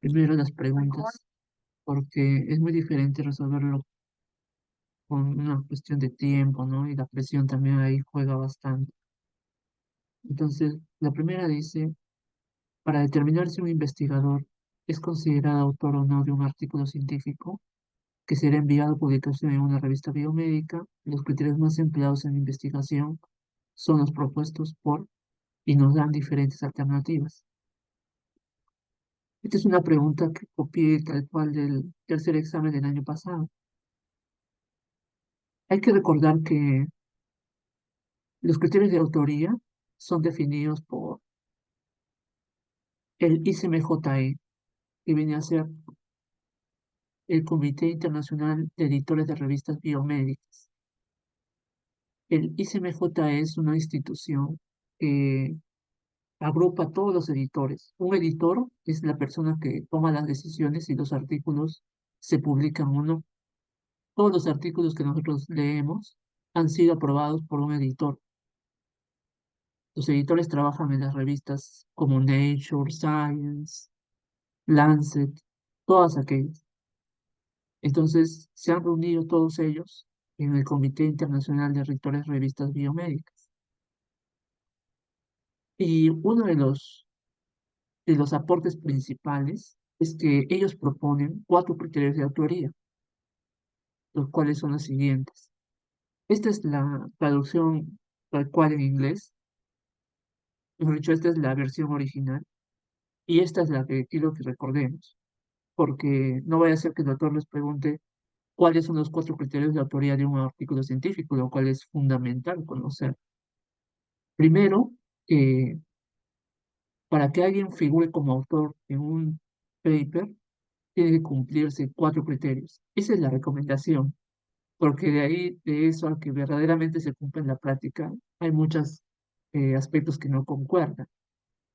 Primero las preguntas, porque es muy diferente resolverlo con una cuestión de tiempo, ¿no? Y la presión también ahí juega bastante. Entonces, la primera dice, para determinar si un investigador es considerado autor o no de un artículo científico que será enviado a publicación en una revista biomédica, los criterios más empleados en la investigación son los propuestos por y nos dan diferentes alternativas. Esta es una pregunta que copié tal cual del tercer examen del año pasado. Hay que recordar que los criterios de autoría son definidos por el ICMJE, que viene a ser el Comité Internacional de Editores de Revistas Biomédicas. El ICMJE es una institución que agrupa a todos los editores. Un editor es la persona que toma las decisiones si los artículos se publican o no. Todos los artículos que nosotros leemos han sido aprobados por un editor. Los editores trabajan en las revistas como Nature, Science, Lancet, todas aquellas. Entonces, se han reunido todos ellos en el Comité Internacional de Editores de Revistas Biomédicas. Y uno de los aportes principales es que ellos proponen 4 criterios de autoría, los cuales son los siguientes. Esta es la traducción tal cual en inglés, mejor dicho, esta es la versión original, y esta es la que quiero que recordemos, porque no vaya a ser que el doctor les pregunte cuáles son los 4 criterios de autoría de un artículo científico, lo cual es fundamental conocer. Primero, eh, para que alguien figure como autor en un paper, tiene que cumplirse 4 criterios. Esa es la recomendación, porque de ahí, de eso a que verdaderamente se cumpla en la práctica, hay muchos aspectos que no concuerdan,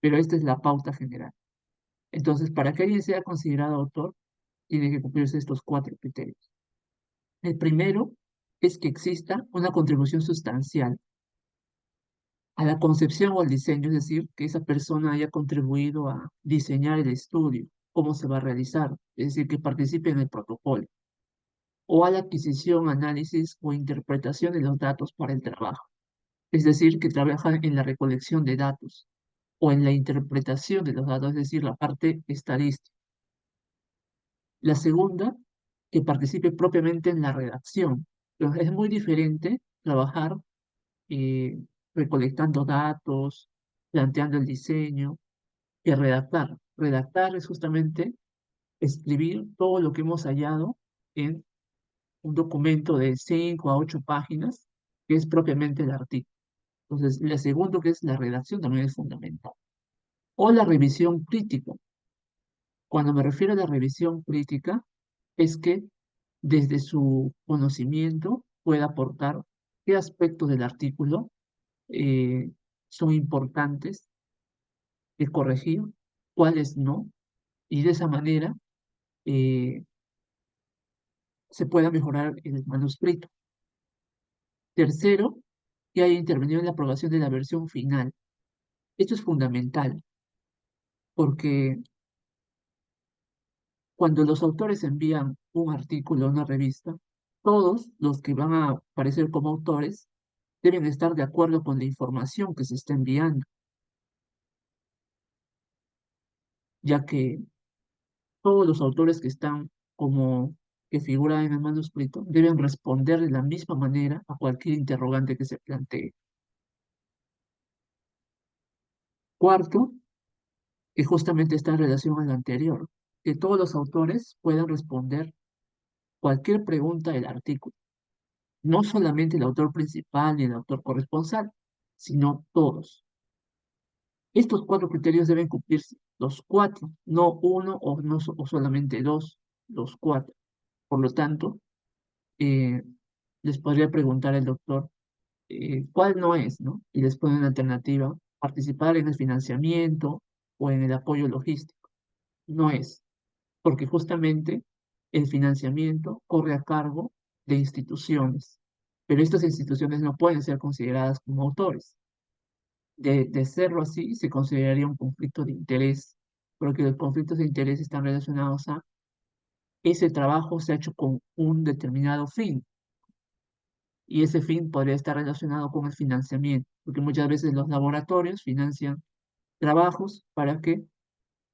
pero esta es la pauta general. Entonces, para que alguien sea considerado autor, tiene que cumplirse estos 4 criterios. El primero es que exista una contribución sustancial a la concepción o al diseño, es decir, que esa persona haya contribuido a diseñar el estudio, cómo se va a realizar, es decir, que participe en el protocolo, o a la adquisición, análisis o interpretación de los datos para el trabajo, es decir, que trabaja en la recolección de datos o en la interpretación de los datos, es decir, la parte estadística. La segunda, que participe propiamente en la redacción. Entonces, es muy diferente trabajar eh, recolectando datos, planteando el diseño, que redactar. Redactar es justamente escribir todo lo que hemos hallado en un documento de 5 a 8 páginas, que es propiamente el artículo. Entonces, el segundo, que es la redacción, también es fundamental. O la revisión crítica. Cuando me refiero a la revisión crítica, es que desde su conocimiento pueda aportar qué aspectos del artículo eh, son importantes de corregir, cuáles no, y de esa manera eh, se pueda mejorar el manuscrito. Tercero, que haya intervenido en la aprobación de la versión final. Esto es fundamental, porque cuando los autores envían un artículo a una revista, todos los que van a aparecer como autores deben estar de acuerdo con la información que se está enviando, ya que todos los autores que están como que figuran en el manuscrito deben responder de la misma manera a cualquier interrogante que se plantee. Cuarto, que justamente está en relación al anterior, que todos los autores puedan responder cualquier pregunta del artículo, no solamente el autor principal ni el autor corresponsal, sino todos. Estos 4 criterios deben cumplirse, los 4, no uno o, no, o solamente dos, los 4. Por lo tanto, eh, les podría preguntar al doctor cuál no es, ¿no? Y les pone una alternativa, participar en el financiamiento o en el apoyo logístico. No es, porque justamente el financiamiento corre a cargo de instituciones, pero estas instituciones no pueden ser consideradas como autores. De serlo así, se consideraría un conflicto de interés porque los conflictos de interés están relacionados a ese trabajo se ha hecho con un determinado fin, y ese fin podría estar relacionado con el financiamiento, porque muchas veces los laboratorios financian trabajos para que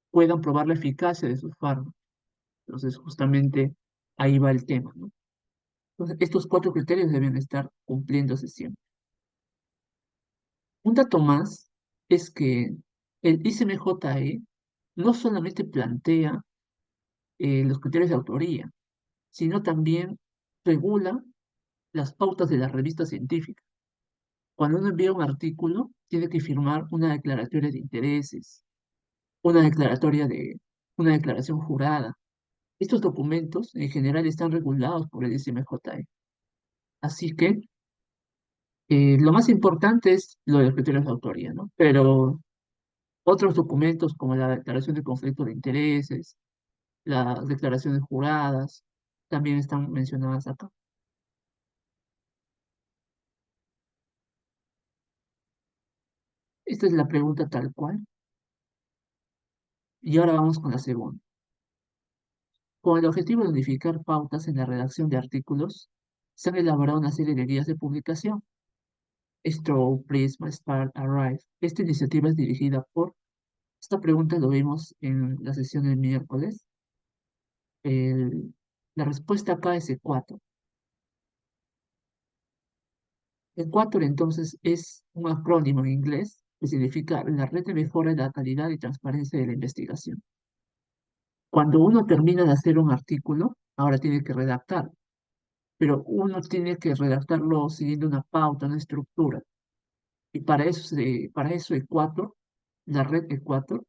puedan probar la eficacia de sus fármacos. Entonces, justamente ahí va el tema, ¿no? Entonces, estos cuatro criterios deben estar cumpliéndose siempre. Un dato más es que el ICMJE no solamente plantea los criterios de autoría, sino también regula las pautas de la revista científica. Cuando uno envía un artículo, tiene que firmar una declaratoria de intereses, una declaratoria de, una declaración jurada. Estos documentos en general están regulados por el ICMJE. Así que lo más importante es lo de los criterios de autoría, ¿no? Pero otros documentos como la declaración de conflicto de intereses, las declaraciones juradas, también están mencionadas acá. Esta es la pregunta tal cual. Y ahora vamos con la segunda. Con el objetivo de unificar pautas en la redacción de artículos, se han elaborado una serie de guías de publicación. Stroke, Prisma, Start, Arrive. Esta iniciativa es dirigida por... Esta pregunta lo vimos en la sesión del miércoles. La respuesta acá es Ecuador. Ecuador entonces es un acrónimo en inglés que significa la red de mejora de la calidad y transparencia de la investigación. Cuando uno termina de hacer un artículo, ahora tiene que redactar, pero uno tiene que redactarlo siguiendo una pauta, una estructura. Y para eso Ecuador, la red Ecuador,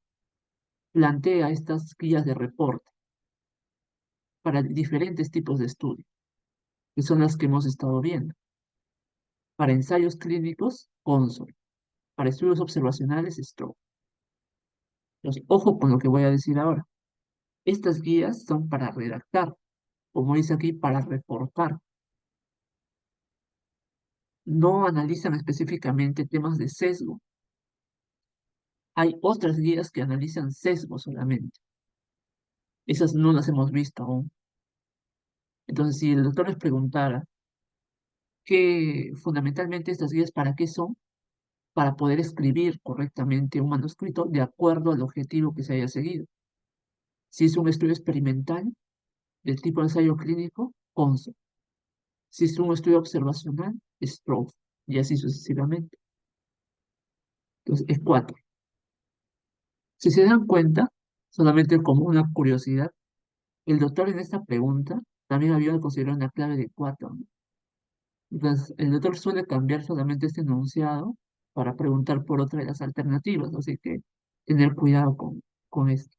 plantea estas guías de reporte para diferentes tipos de estudios, que son las que hemos estado viendo. Para ensayos clínicos, CONSOL. Para estudios observacionales, STROBE. Entonces, ojo con lo que voy a decir ahora. Estas guías son para redactar, como dice aquí, para reportar. No analizan específicamente temas de sesgo. Hay otras guías que analizan sesgo solamente. Esas no las hemos visto aún. Entonces, si el doctor les preguntara que fundamentalmente estas guías para qué son, para poder escribir correctamente un manuscrito de acuerdo al objetivo que se haya seguido. Si es un estudio experimental del tipo de ensayo clínico, CONSO. Si es un estudio observacional, STROBE, y así sucesivamente. Entonces, es cuatro. Si se dan cuenta, solamente como una curiosidad, el doctor en esta pregunta también había considerado una clave de cuatro, ¿no? Entonces, el doctor suele cambiar solamente este enunciado para preguntar por otra de las alternativas, así que tener cuidado con esto.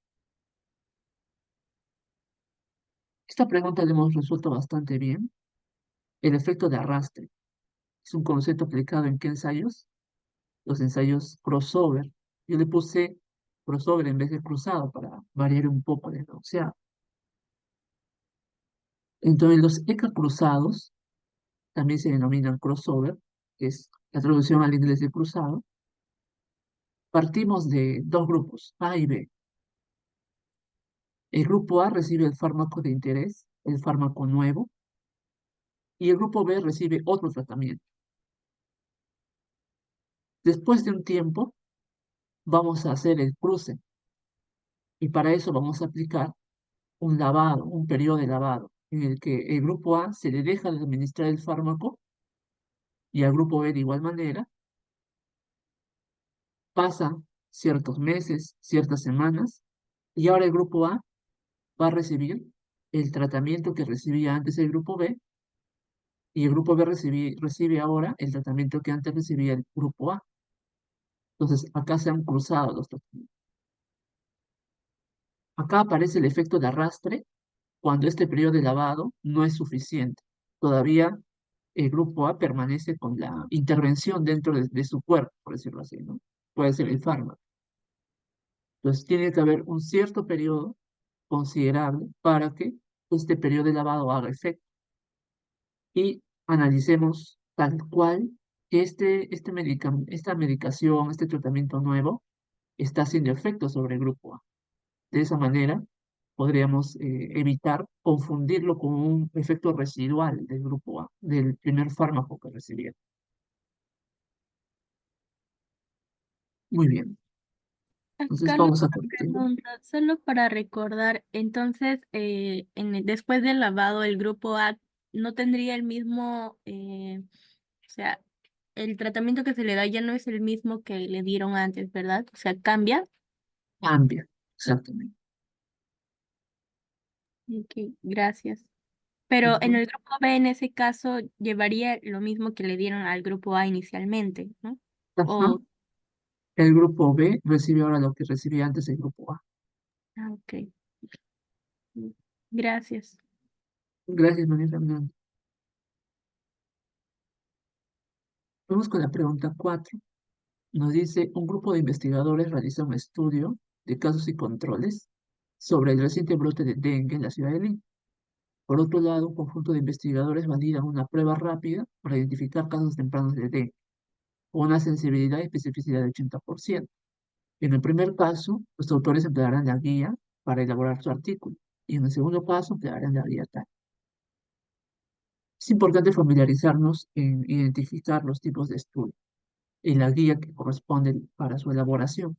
Esta pregunta la hemos resuelto bastante bien. El efecto de arrastre es un concepto aplicado en qué ensayos? Los ensayos crossover. Yo le puse crossover en vez de cruzado para variar un poco el enunciado. Entonces, los ECA cruzados también se denominan crossover, que es la traducción al inglés de cruzado. Partimos de dos grupos, A y B. El grupo A recibe el fármaco de interés, el fármaco nuevo, y el grupo B recibe otro tratamiento. Después de un tiempo, vamos a hacer el cruce, y para eso vamos a aplicar un lavado, un periodo de lavado, en el que el grupo A se le deja de administrar el fármaco y al grupo B de igual manera. Pasan ciertos meses, ciertas semanas, y ahora el grupo A va a recibir el tratamiento que recibía antes el grupo B, y el grupo B recibe ahora el tratamiento que antes recibía el grupo A. Entonces, acá se han cruzado los tratamientos. Acá aparece el efecto de arrastre cuando este periodo de lavado no es suficiente. Todavía el grupo A permanece con la intervención dentro de su cuerpo, por decirlo así, ¿no? Puede ser el fármaco. Entonces, tiene que haber un cierto periodo considerable para que este periodo de lavado haga efecto. Y analicemos tal cual que esta medicación, este tratamiento nuevo, está haciendo efecto sobre el grupo A. De esa manera podríamos evitar confundirlo con un efecto residual del grupo A, del primer fármaco que recibieron. Muy bien, Ah, entonces Carlos, vamos a una continuar. pregunta, solo para recordar, entonces, después del lavado, el grupo A no tendría el mismo, o sea, el tratamiento que se le da ya no es el mismo que le dieron antes, ¿verdad? O sea, cambia. Cambia, exactamente. Ok, gracias. Pero en Ujú. el grupo B, en ese caso, llevaría lo mismo que le dieron al grupo A inicialmente, ¿no? Ajá. O, El grupo B recibe ahora lo que recibía antes el grupo A. ok, gracias. Gracias, María Fernanda. Vamos con la pregunta 4. Nos dice, un grupo de investigadores realiza un estudio de casos y controles sobre el reciente brote de dengue en la ciudad de Lima. Por otro lado, un conjunto de investigadores validan una prueba rápida para identificar casos tempranos de dengue, con una sensibilidad y especificidad de 80%. En el primer caso, los autores emplearán la guía para elaborar su artículo, y en el segundo caso emplearán la guía TAC. Es importante familiarizarnos en identificar los tipos de estudio y la guía que corresponde para su elaboración.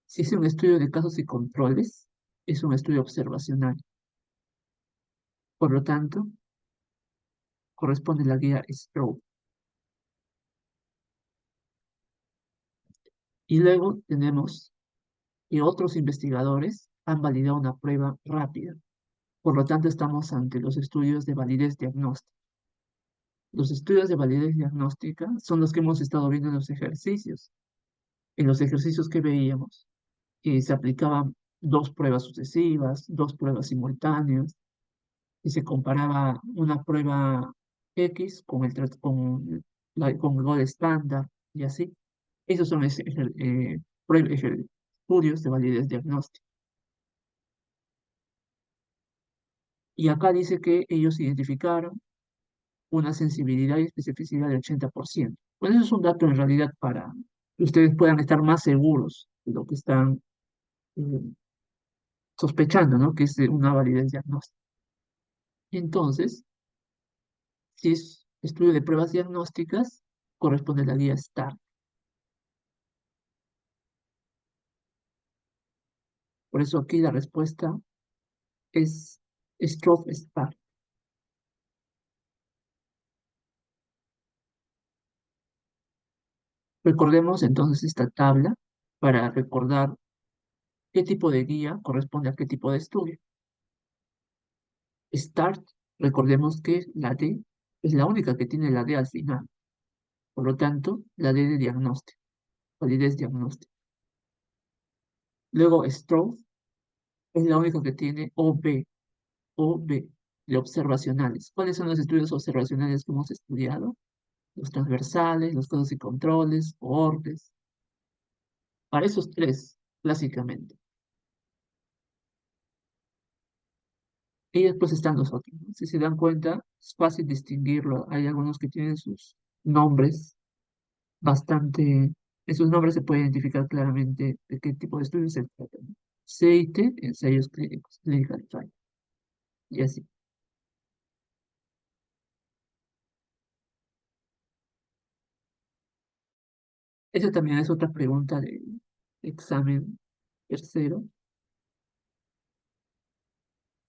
Si es un estudio de casos y controles, es un estudio observacional. Por lo tanto, corresponde la guía Stroke. Y luego tenemos que otros investigadores han validado una prueba rápida. Por lo tanto, estamos ante los estudios de validez diagnóstica. Los estudios de validez diagnóstica son los que hemos estado viendo en los ejercicios. En los ejercicios que veíamos, se aplicaban dos pruebas sucesivas, dos pruebas simultáneas, y se comparaba una prueba X con con el gol estándar y así. Esos son estudios de validez diagnóstica. Y acá dice que ellos identificaron una sensibilidad y especificidad de 80%. Bueno, eso es un dato en realidad para que ustedes puedan estar más seguros de lo que están eh, sospechando, ¿no? Que es una validez diagnóstica. Entonces, si es estudio de pruebas diagnósticas, corresponde a la guía STAR. Por eso aquí la respuesta es Stroke STAR. Recordemos entonces esta tabla para recordar qué tipo de guía corresponde a qué tipo de estudio. START, recordemos que la D es la única que tiene la D al final. Por lo tanto, la D de diagnóstico, validez diagnóstica. Luego, Stroke es la única que tiene OB de observacionales. ¿Cuáles son los estudios observacionales que hemos estudiado? Los transversales, los casos y controles, cohortes. Para esos tres, básicamente. Y después están los otros, ¿no? Si se dan cuenta, es fácil distinguirlo. Hay algunos que tienen sus nombres bastante, en sus nombres se puede identificar claramente de qué tipo de estudios se trata, ¿no? CIT, ensayos clínicos, clinical trial, y así. Esa también es otra pregunta del examen tercero,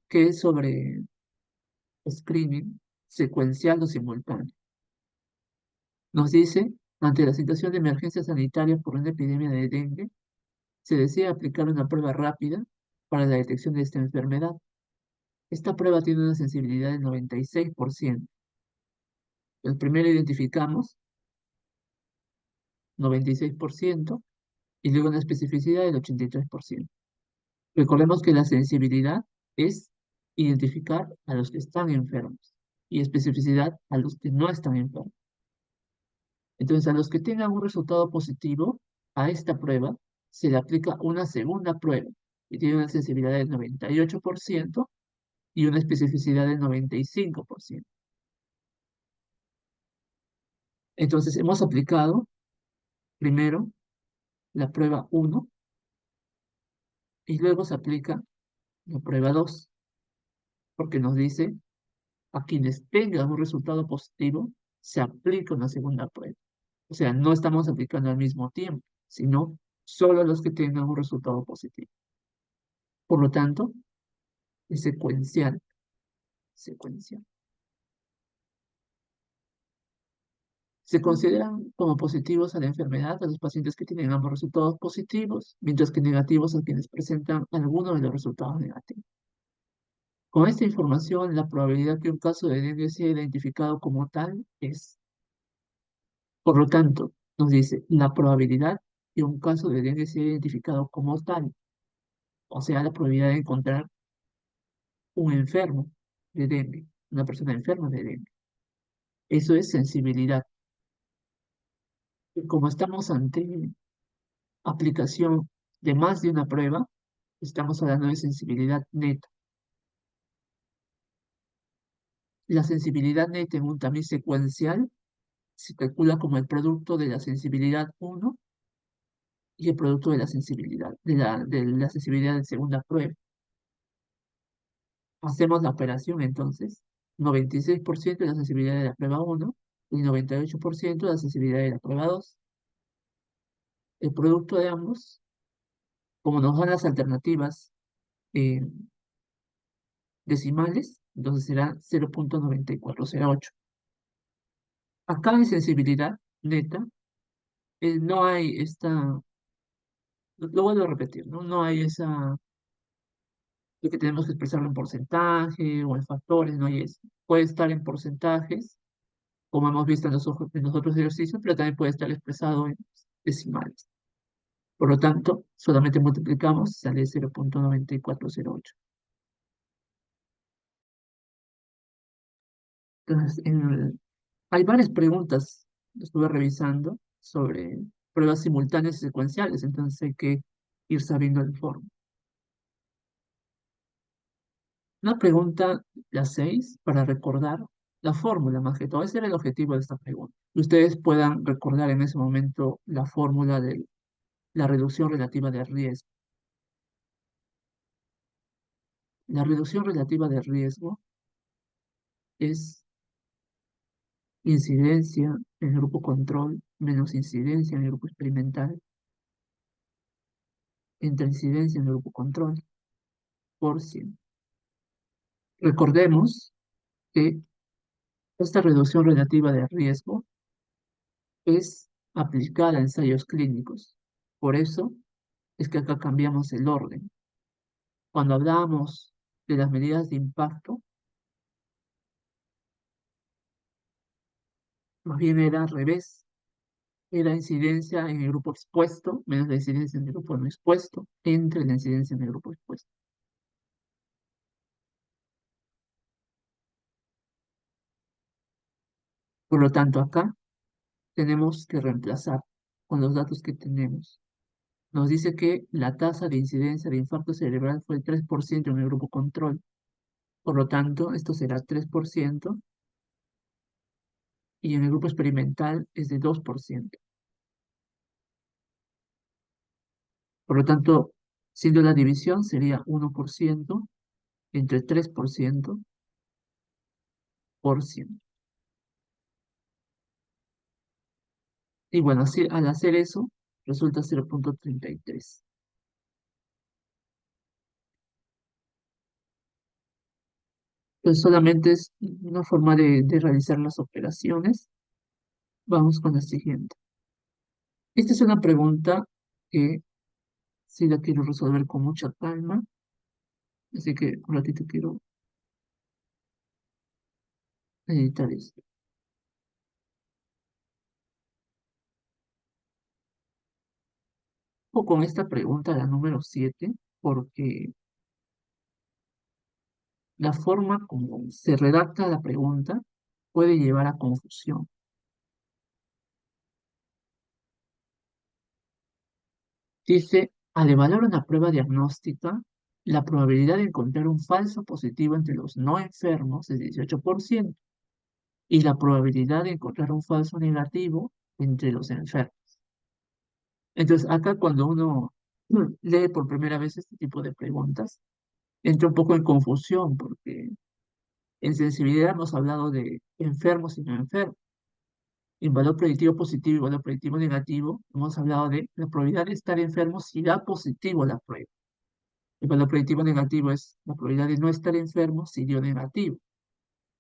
que es sobre screening secuencial o simultáneo. Nos dice, ante la situación de emergencia sanitaria por una epidemia de dengue, se decide aplicar una prueba rápida para la detección de esta enfermedad. Esta prueba tiene una sensibilidad del 96%. El primero identificamos 96% y luego una especificidad del 83%. Recordemos que la sensibilidad es identificar a los que están enfermos y especificidad a los que no están enfermos. Entonces, a los que tengan un resultado positivo a esta prueba, se le aplica una segunda prueba y tiene una sensibilidad del 98% y una especificidad del 95%. Entonces, hemos aplicado primero la prueba 1 Y luego se aplica la prueba 2 porque nos dice a quienes tengan un resultado positivo, se aplica una segunda prueba. O sea, no estamos aplicando al mismo tiempo, sino solo los que tengan un resultado positivo. Por lo tanto, es secuencial, secuencial. Se consideran como positivos a la enfermedad a los pacientes que tienen ambos resultados positivos, mientras que negativos a quienes presentan alguno de los resultados negativos. Con esta información, la probabilidad que un caso de dengue sea identificado como tal es, por lo tanto, nos dice la probabilidad que un caso de dengue sea identificado como tal, o sea, la probabilidad de encontrar un enfermo de dengue, una persona enferma de dengue. Eso es sensibilidad. Y como estamos ante aplicación de más de una prueba, estamos hablando de sensibilidad neta. La sensibilidad neta en un tamiz secuencial se calcula como el producto de la sensibilidad uno y el producto de la sensibilidad, de la sensibilidad de segunda prueba. Hacemos la operación entonces, 96% de la sensibilidad de la prueba uno y 98% de la sensibilidad de la prueba 2. El producto de ambos, como nos dan las alternativas eh, decimales, entonces será 0.9408. Acá en sensibilidad neta, no hay lo vuelvo a repetir, ¿no? No hay de que tenemos que expresarlo en porcentaje o en factores, no hay eso. Puede estar en porcentajes, como hemos visto en los otros ejercicios, pero también puede estar expresado en decimales. Por lo tanto, solamente multiplicamos, sale 0.9408. Entonces, hay varias preguntas, que estuve revisando, sobre pruebas simultáneas y secuenciales, entonces hay que ir sabiendo el forma. Una pregunta, la 6, para recordar la fórmula más que todo. Ese era el objetivo de esta pregunta. Que ustedes puedan recordar en ese momento la fórmula de la reducción relativa de riesgo. La reducción relativa de riesgo es incidencia en el grupo control menos incidencia en el grupo experimental entre incidencia en el grupo control por 100. Recordemos que esta reducción relativa de riesgo es aplicada a ensayos clínicos. Por eso es que acá cambiamos el orden. Cuando hablamos de las medidas de impacto, más bien era al revés. Era incidencia en el grupo expuesto menos la incidencia en el grupo no expuesto entre la incidencia en el grupo expuesto. Por lo tanto, acá tenemos que reemplazar con los datos que tenemos. Nos dice que la tasa de incidencia de infarto cerebral fue el 3% en el grupo control. Por lo tanto, esto será 3% y en el grupo experimental es de 2%. Por lo tanto, siendo la división sería 1% entre 3%. Y bueno, así, al hacer eso, resulta 0.33. Pues solamente es una forma de realizar las operaciones. Vamos con la siguiente. Esta es una pregunta que sí la quiero resolver con mucha calma, así que un ratito quiero editar esto. O con esta pregunta, la número 7, porque la forma como se redacta la pregunta puede llevar a confusión. Dice, al evaluar una prueba diagnóstica, la probabilidad de encontrar un falso positivo entre los no enfermos es 18% y la probabilidad de encontrar un falso negativo entre los enfermos. Entonces, acá cuando uno lee por primera vez este tipo de preguntas, entra un poco en confusión porque en sensibilidad hemos hablado de enfermos y no enfermos. En valor predictivo positivo y valor predictivo negativo, hemos hablado de la probabilidad de estar enfermo si da positivo la prueba. El valor predictivo negativo es la probabilidad de no estar enfermo si dio negativo.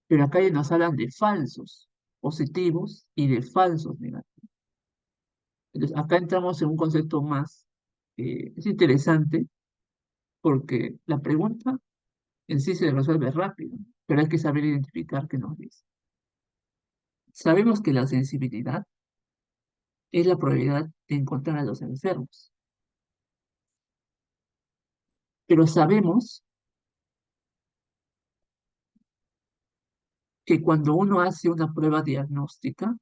Pero acá ya nos hablan de falsos positivos y de falsos negativos. Entonces, acá entramos en un concepto más, es interesante porque la pregunta en sí se resuelve rápido, pero hay que saber identificar qué nos dice. Sabemos que la sensibilidad es la probabilidad de encontrar a los enfermos, pero sabemos que cuando uno hace una prueba diagnóstica,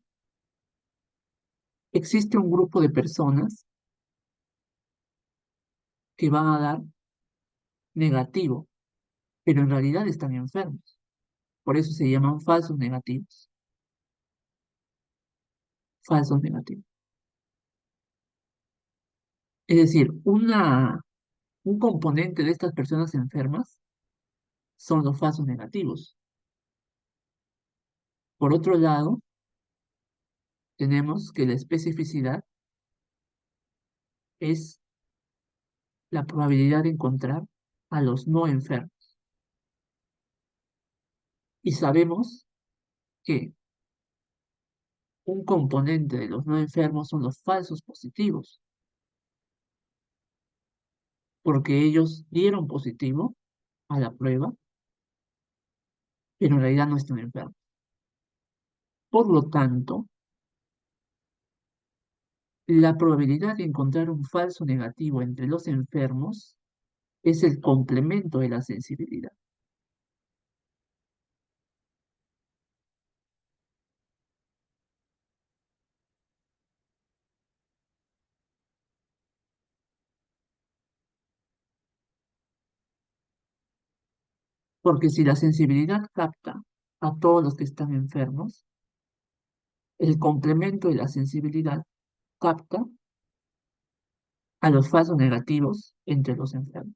existe un grupo de personas que van a dar negativo, pero en realidad están enfermos. Por eso se llaman falsos negativos. Falsos negativos. Es decir, un componente de estas personas enfermas son los falsos negativos. Por otro lado, tenemos que la especificidad es la probabilidad de encontrar a los no enfermos. Y sabemos que un componente de los no enfermos son los falsos positivos, porque ellos dieron positivo a la prueba, pero en realidad no están enfermos. Por lo tanto, la probabilidad de encontrar un falso negativo entre los enfermos es el complemento de la sensibilidad. Porque si la sensibilidad capta a todos los que están enfermos, el complemento de la sensibilidad capta a los falsos negativos entre los enfermos.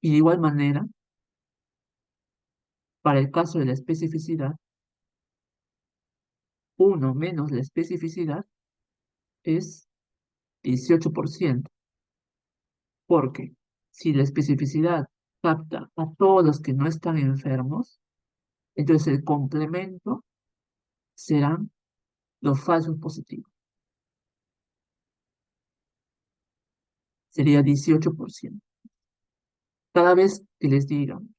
Y de igual manera, para el caso de la especificidad, 1 menos la especificidad es 18%, porque si la especificidad capta a todos los que no están enfermos, entonces el complemento serán los falsos positivos. Sería 18%. Cada vez que les digan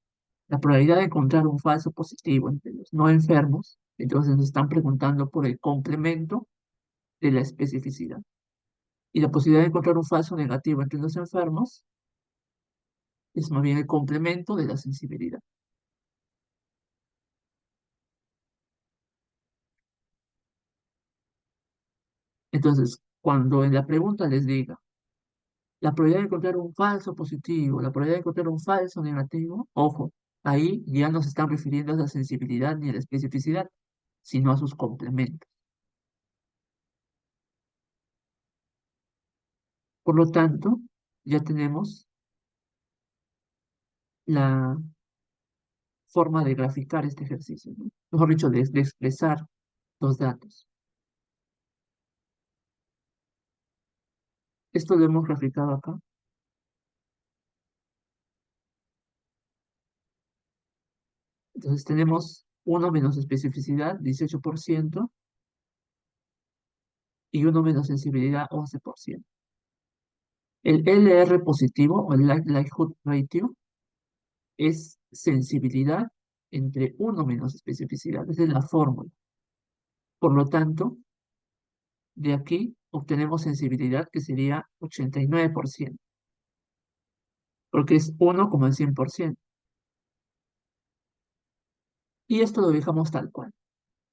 la probabilidad de encontrar un falso positivo entre los no enfermos, entonces nos están preguntando por el complemento de la especificidad. Y la posibilidad de encontrar un falso negativo entre los enfermos es más bien el complemento de la sensibilidad. Entonces, cuando en la pregunta les diga la probabilidad de encontrar un falso positivo, la probabilidad de encontrar un falso negativo, ojo, ahí ya no se están refiriendo a la sensibilidad ni a la especificidad, sino a sus complementos. Por lo tanto, ya tenemos la forma de graficar este ejercicio, ¿no? Mejor dicho, de expresar los datos. Esto lo hemos graficado acá. Entonces tenemos 1 menos especificidad, 18%, y 1 menos sensibilidad, 11%. El LR positivo, o el likelihood ratio, es sensibilidad entre 1 menos especificidad. Esa es la fórmula. Por lo tanto, de aquí obtenemos sensibilidad que sería 89%, porque es 1 como el 100%. Y esto lo dejamos tal cual.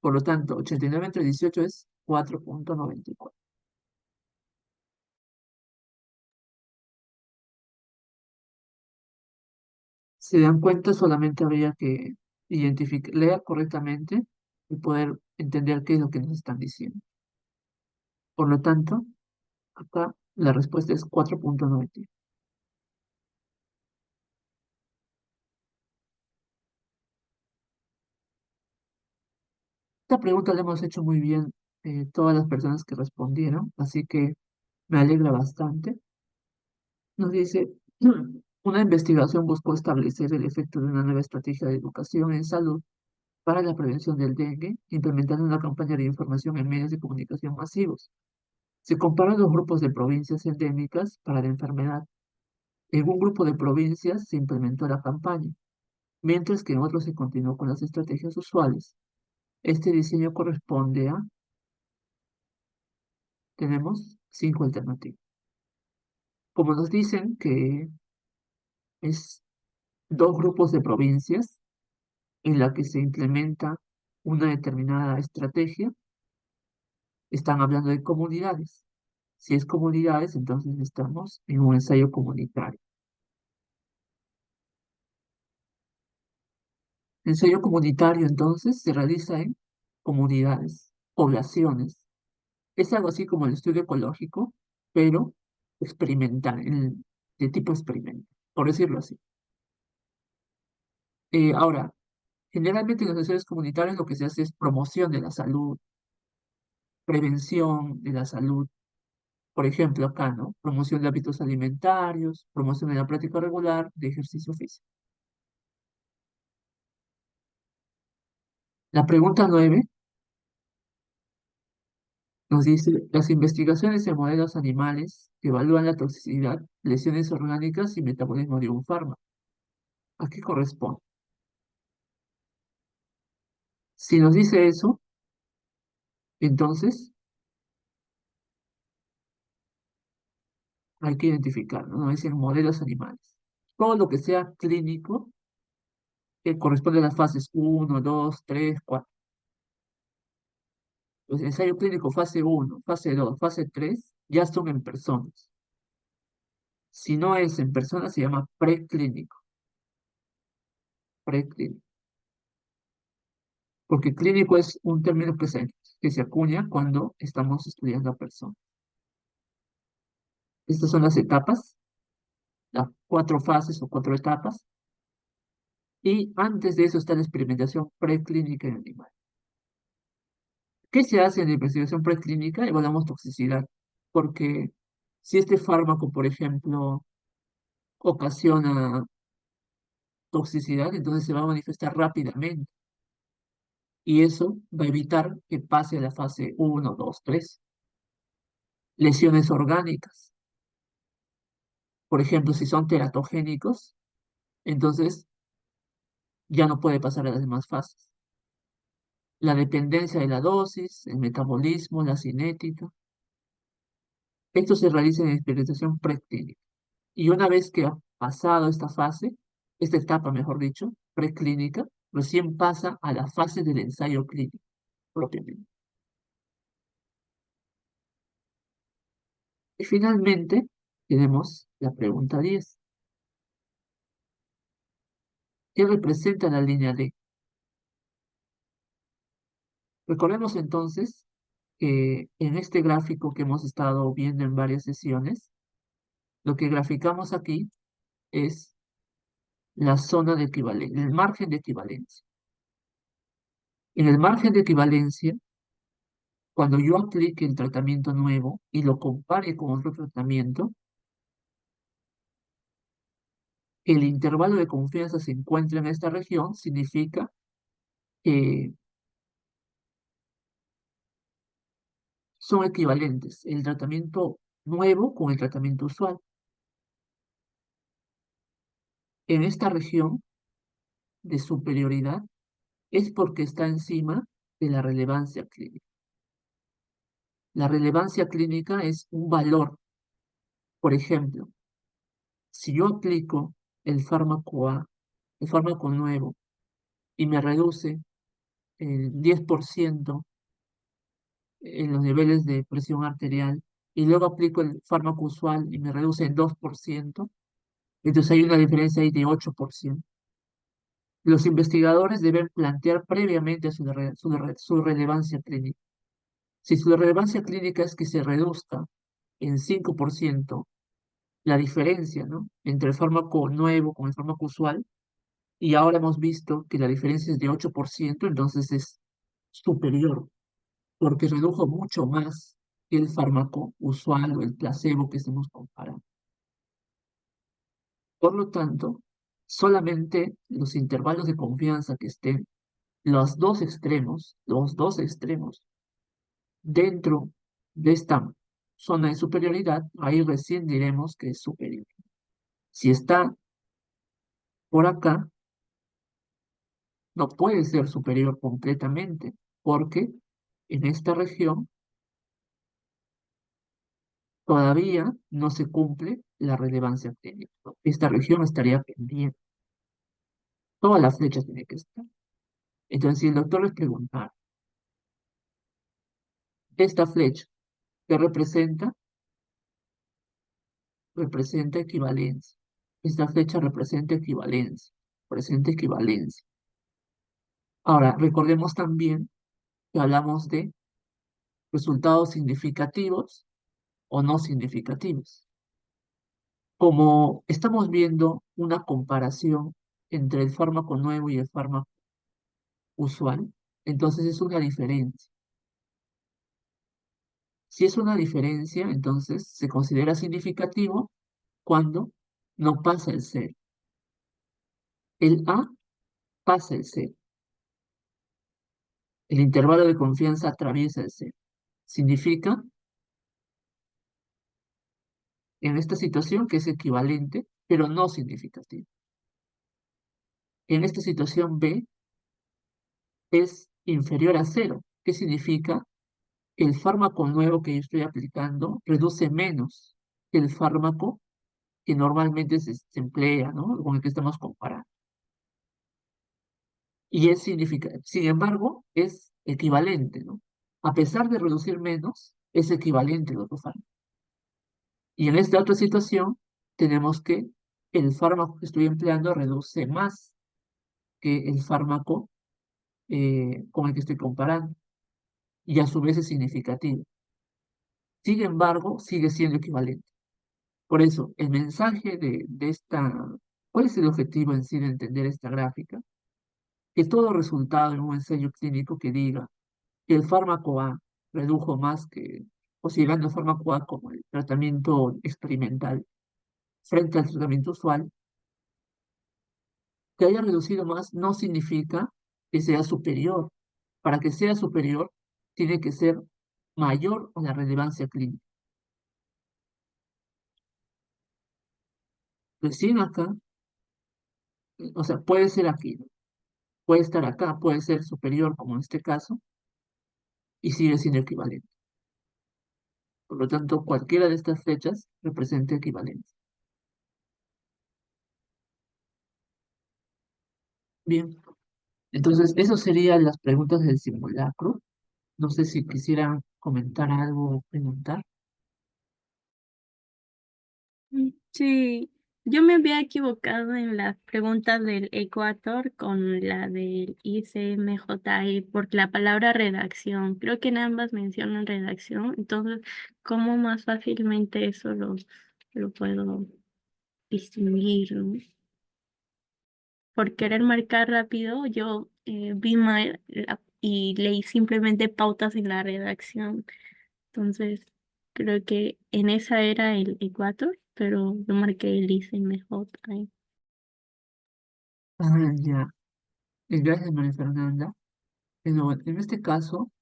Por lo tanto, 89 entre 18 es 4,94. Si dan cuenta, solamente habría que identificar, leer correctamente y poder entender qué es lo que nos están diciendo. Por lo tanto, Acá la respuesta es 4.90. Esta pregunta la hemos hecho muy bien todas las personas que respondieron, así que me alegra bastante. Nos dice, una investigación buscó establecer el efecto de una nueva estrategia de educación en salud para la prevención del dengue, implementando una campaña de información en medios de comunicación masivos. Se comparan los grupos de provincias endémicas para la enfermedad. En un grupo de provincias se implementó la campaña, mientras que en otros se continuó con las estrategias usuales. Este diseño corresponde a, tenemos 5 alternativas. Como nos dicen que es dos grupos de provincias en la que se implementa una determinada estrategia, están hablando de comunidades. Si es comunidades, entonces estamos en un ensayo comunitario. El ensayo comunitario, entonces, se realiza en comunidades, poblaciones. Es algo así como el estudio ecológico, pero experimental, de tipo experimental, por decirlo así. Ahora, generalmente en los ensayos comunitarios lo que se hace es promoción de la salud, prevención de la salud. Por ejemplo, acá, ¿no? Promoción de hábitos alimentarios, promoción de la práctica regular de ejercicio físico. La pregunta 9 nos dice, las investigaciones en modelos animales que evalúan la toxicidad, lesiones orgánicas y metabolismo de un fármaco. ¿A qué corresponde? Si nos dice eso, entonces hay que identificarlo, ¿no? Es en modelos animales. Todo lo que sea clínico, que corresponde a las fases 1, 2, 3, 4. Los ensayo clínico fase 1, fase 2, fase 3 ya son en personas. Si no es en personas, se llama preclínico. Preclínico. Porque clínico es un término que se acuña cuando estamos estudiando a personas. Estas son las etapas, las 4 fases o 4 etapas. Y antes de eso está la experimentación preclínica en animales. ¿Qué se hace en la investigación preclínica? Evaluamos toxicidad. Porque si este fármaco, por ejemplo, ocasiona toxicidad, entonces se va a manifestar rápidamente. Y eso va a evitar que pase a la fase 1, 2, 3. Lesiones orgánicas. Por ejemplo, si son teratogénicos, entonces ya no puede pasar a las demás fases. La dependencia de la dosis, el metabolismo, la cinética. Esto se realiza en experimentación preclínica. Y una vez que ha pasado esta fase, esta etapa, mejor dicho, preclínica, recién pasa a la fase del ensayo clínico, propiamente. Y finalmente, tenemos la pregunta 10. ¿Qué representa la línea D? Recordemos entonces que en este gráfico que hemos estado viendo en varias sesiones, lo que graficamos aquí es la zona de equivalencia, el margen de equivalencia. En el margen de equivalencia, cuando yo aplique el tratamiento nuevo y lo compare con otro tratamiento, el intervalo de confianza se encuentra en esta región, significa que son equivalentes el tratamiento nuevo con el tratamiento usual. En esta región de superioridad es porque está encima de la relevancia clínica. La relevancia clínica es un valor. Por ejemplo, si yo aplico el fármaco A, el fármaco nuevo, y me reduce el 10% en los niveles de presión arterial, y luego aplico el fármaco usual y me reduce el 2%, entonces hay una diferencia ahí de 8%. Los investigadores deben plantear previamente su relevancia clínica. Si su relevancia clínica es que se reduzca en 5% la diferencia, ¿no? Entre el fármaco nuevo con el fármaco usual, y ahora hemos visto que la diferencia es de 8%, entonces es superior, porque redujo mucho más que el fármaco usual o el placebo que estemos comparando. Por lo tanto, solamente los intervalos de confianza que estén los dos extremos, dentro de esta zona de superioridad, ahí recién diremos que es superior. Si está por acá, no puede ser superior completamente, porque en esta región todavía no se cumple la relevancia clínica. Esta región estaría pendiente. Todas las flechas tienen que estar. Entonces, si el doctor les preguntara, esta flecha, ¿qué representa? Representa equivalencia. Esta flecha representa equivalencia. Presenta equivalencia. Ahora, recordemos también que hablamos de resultados significativos o no significativos. Como estamos viendo una comparación entre el fármaco nuevo y el fármaco usual, entonces es una diferencia. Si es una diferencia, entonces se considera significativo cuando no pasa el cero. El A pasa el cero. El intervalo de confianza atraviesa el cero. Significa, en esta situación, que es equivalente, pero no significativo. En esta situación B es inferior a cero. ¿Qué significa? Que el fármaco nuevo que yo estoy aplicando reduce menos que el fármaco que normalmente se emplea, ¿no? Con el que estamos comparando. Y es significativo. Sin embargo, es equivalente, ¿no? A pesar de reducir menos, es equivalente al otro fármaco. Y en esta otra situación, tenemos que el fármaco que estoy empleando reduce más que el fármaco con el que estoy comparando. Y a su vez es significativo. Sin embargo, sigue siendo equivalente. Por eso, el mensaje de esta, ¿cuál es el objetivo en sí de entender esta gráfica? Que todo resultado en un ensayo clínico que diga que el fármaco A redujo más que, considerando el fármaco A como el tratamiento experimental frente al tratamiento usual, que haya reducido más no significa que sea superior. Para que sea superior, tiene que ser mayor a la relevancia clínica. Recién acá, o sea, puede ser aquí, ¿no? Puede estar acá, puede ser superior, como en este caso, y sigue siendo equivalente. Por lo tanto, cualquiera de estas flechas representa equivalencia. Bien, entonces, esas serían las preguntas del simulacro. No sé si quisieran comentar algo o preguntar. Sí, yo me había equivocado en las preguntas del Ecuador con la del ICMJI por la palabra redacción. Creo que en ambas mencionan redacción, entonces, ¿cómo más fácilmente eso lo puedo distinguir, ¿no? Por querer marcar rápido, yo vi mal y leí simplemente pautas en la redacción. Entonces, creo que en esa era el Ecuador, pero yo marqué el ICMJ ahí. Ah, ya. Gracias, María Fernanda. Pero en este caso,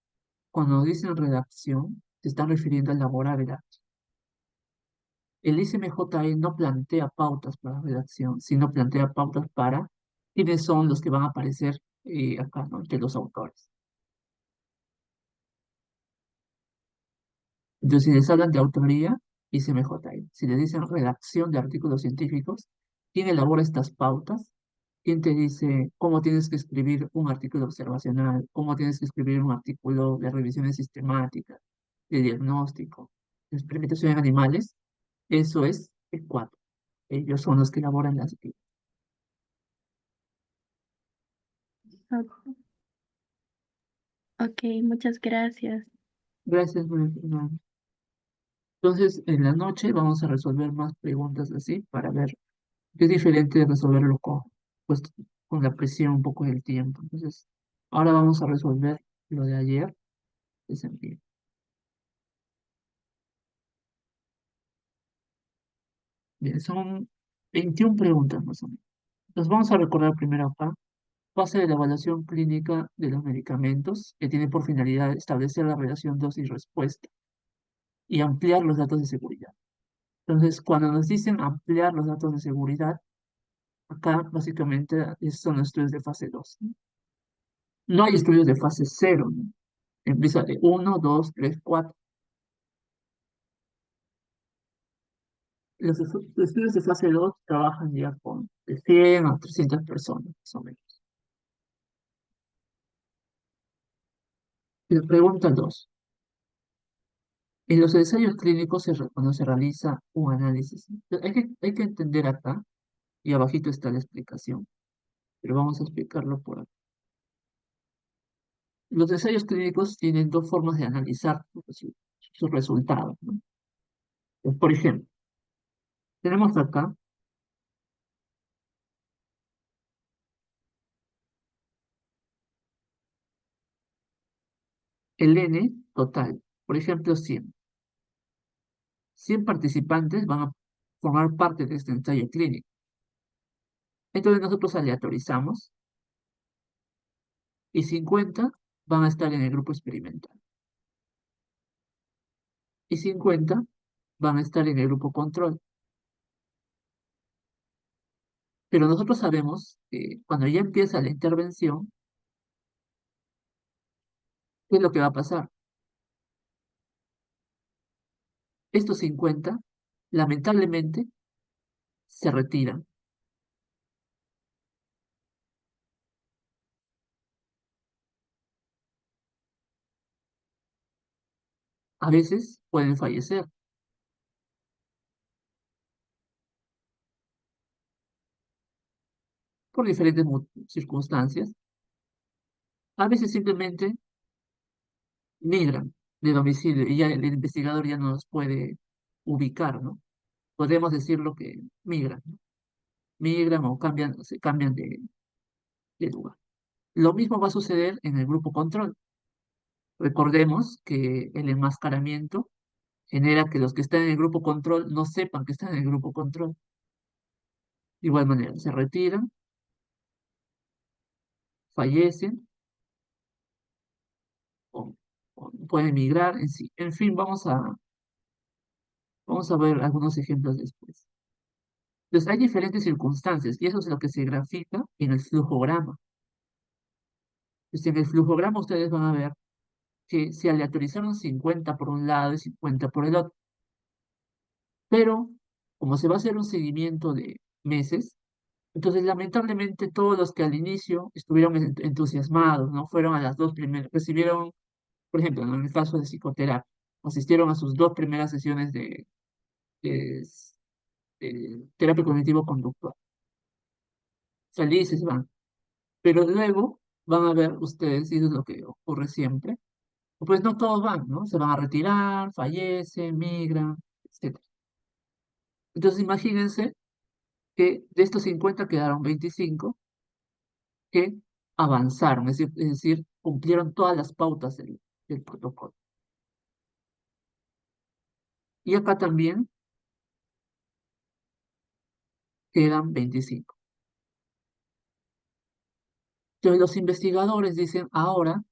cuando dicen redacción, se están refiriendo a elaborar el acto. El ICMJE no plantea pautas para redacción, sino plantea pautas para quiénes son los que van a aparecer acá, ¿no? Entre los autores. Entonces, si les hablan de autoría, ICMJE. Si les dicen redacción de artículos científicos, ¿quién elabora estas pautas? ¿Quién te dice cómo tienes que escribir un artículo observacional? ¿Cómo tienes que escribir un artículo de revisiones sistemáticas, de diagnóstico, de experimentación en animales? Eso es el 4. Ellos son los que elaboran las guías. Ok, ok, muchas gracias. Gracias, María Fernanda. Entonces, en la noche vamos a resolver más preguntas así para ver qué es diferente de resolverlo pues, con la presión un poco del tiempo. Entonces, ahora vamos a resolver lo de ayer, de sentido. Bien, son 21 preguntas más o menos. Entonces, vamos a recordar primero acá, fase de la evaluación clínica de los medicamentos, que tiene por finalidad establecer la relación dosis-respuesta y ampliar los datos de seguridad. Entonces, cuando nos dicen ampliar los datos de seguridad, acá básicamente son los estudios de fase 2. ¿No? No hay estudios de fase 0, ¿no? Empieza de 1, 2, 3, 4. Los estudios de fase 2 trabajan ya con de 100 a 300 personas, más o menos. La pregunta 2. En los ensayos clínicos cuando se realiza un análisis. Hay que entender acá, y abajito está la explicación, pero vamos a explicarlo por acá. Los ensayos clínicos tienen dos formas de analizar sus resultados, ¿no? Por ejemplo, tenemos acá el N total, por ejemplo, 100. 100 participantes van a formar parte de este ensayo clínico. Entonces nosotros aleatorizamos y 50 van a estar en el grupo experimental y 50 van a estar en el grupo control. Pero nosotros sabemos que cuando ya empieza la intervención, ¿qué es lo que va a pasar? Estos 50, lamentablemente, se retiran. A veces pueden fallecer por diferentes circunstancias. A veces simplemente migran de domicilio y ya el investigador ya no los puede ubicar, ¿no? Podemos decir lo que migran, ¿no? Migran o se cambian de lugar. Lo mismo va a suceder en el grupo control. Recordemos que el enmascaramiento genera que los que están en el grupo control no sepan que están en el grupo control. De igual manera, se retiran, fallecen o, o pueden migrar en sí. En fin, vamos a ver algunos ejemplos después. Entonces, hay diferentes circunstancias y eso es lo que se grafica en el flujograma. Entonces, en el flujograma ustedes van a ver que se aleatorizaron 50 por un lado y 50 por el otro. Pero, como se va a hacer un seguimiento de meses, entonces lamentablemente todos los que al inicio estuvieron entusiasmados, ¿no? Fueron a las dos primeras, recibieron, por ejemplo, ¿no? En el caso de psicoterapia, asistieron a sus dos primeras sesiones de, de terapia cognitivo-conductual. Felices van. Pero luego van a ver ustedes, y eso es lo que ocurre siempre, pues no todos van, ¿no? Se van a retirar, fallecen, migran, etc. Entonces imagínense que de estos 50 quedaron 25 que avanzaron, es decir, cumplieron todas las pautas del protocolo. Y acá también quedan 25. Entonces los investigadores dicen, ahora,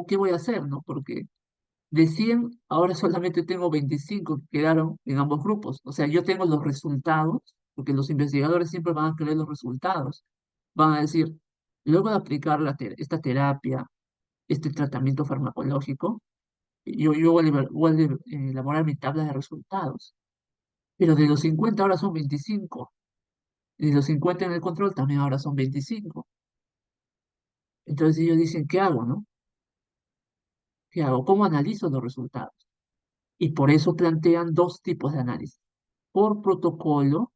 ¿qué voy a hacer, no? Porque de 100, ahora solamente tengo 25 que quedaron en ambos grupos. O sea, yo tengo los resultados, porque los investigadores siempre van a querer los resultados. Van a decir, luego de aplicar esta terapia, este tratamiento farmacológico, yo voy a elaborar mi tabla de resultados. Pero de los 50 ahora son 25. Y de los 50 en el control también ahora son 25. Entonces ellos dicen, ¿qué hago, no? ¿Qué hago? ¿Cómo analizo los resultados? Y por eso plantean dos tipos de análisis. Por protocolo,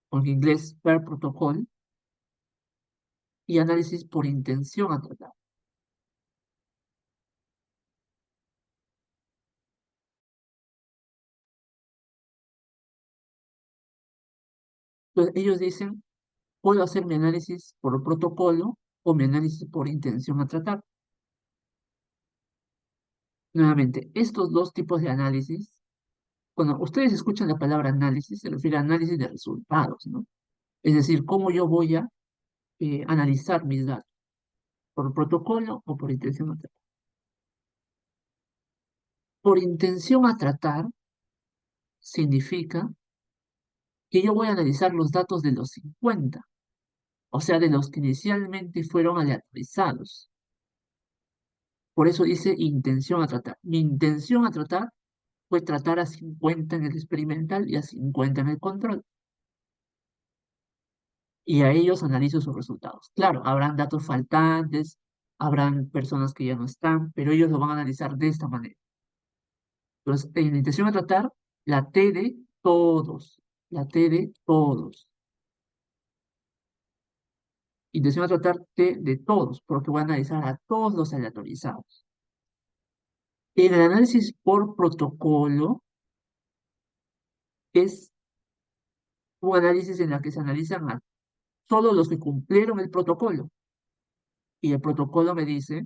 o en inglés per protocol, y análisis por intención a tratar. Entonces ellos dicen, puedo hacer mi análisis por protocolo o mi análisis por intención a tratar. Nuevamente, estos dos tipos de análisis, cuando ustedes escuchan la palabra análisis, se refiere a análisis de resultados, ¿no? Es decir, cómo yo voy a analizar mis datos, por protocolo o por intención a tratar. Por intención a tratar significa que yo voy a analizar los datos de los 50, o sea, de los que inicialmente fueron aleatorizados. Por eso dice intención a tratar. Mi intención a tratar fue tratar a 50 en el experimental y a 50 en el control. Y a ellos analizo sus resultados. Claro, habrán datos faltantes, habrán personas que ya no están, pero ellos lo van a analizar de esta manera. Entonces, en la intención a tratar, la T de todos, la T de todos. Intención a tratar T de todos, porque voy a analizar a todos los aleatorizados. En el análisis por protocolo es un análisis en el que se analizan a solo los que cumplieron el protocolo. Y el protocolo me dice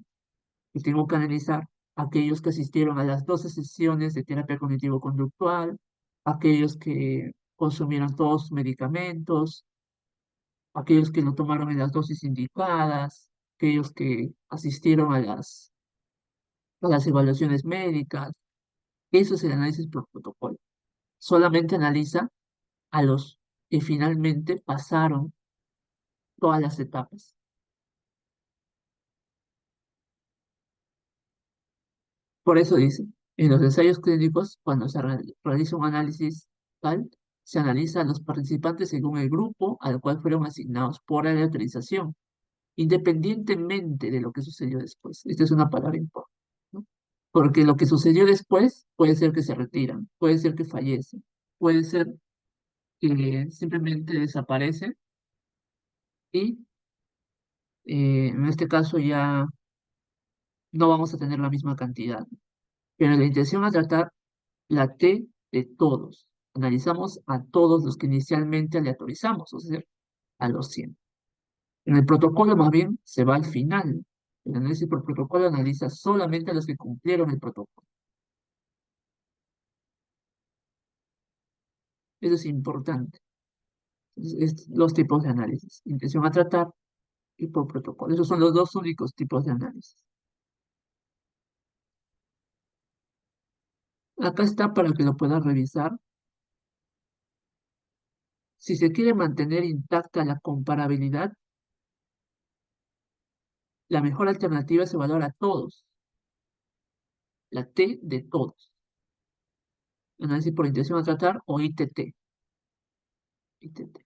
que tengo que analizar aquellos que asistieron a las 12 sesiones de terapia cognitivo-conductual, aquellos que consumieron todos sus medicamentos, aquellos que lo tomaron en las dosis indicadas, aquellos que asistieron a las evaluaciones médicas. Eso es el análisis por protocolo. Solamente analiza a los que finalmente pasaron todas las etapas. Por eso dice, en los ensayos clínicos, cuando se realiza un análisis tal, se analiza a los participantes según el grupo al cual fueron asignados por aleatorización, independientemente de lo que sucedió después. Esta es una palabra importante, ¿no? Porque lo que sucedió después puede ser que se retiran, puede ser que fallecen, puede ser que simplemente desaparecen y en este caso ya no vamos a tener la misma cantidad. Pero la intención a tratar la T de todos. Analizamos a todos los que inicialmente aleatorizamos, o sea, a los 100. En el protocolo, más bien, se va al final. El análisis por protocolo analiza solamente a los que cumplieron el protocolo. Eso es importante. Los tipos de análisis. Intención a tratar y por protocolo. Esos son los dos únicos tipos de análisis. Acá está para que lo puedan revisar. Si se quiere mantener intacta la comparabilidad, la mejor alternativa es evaluar a todos. La T de todos. Análisis por intención a tratar o ITT. ITT.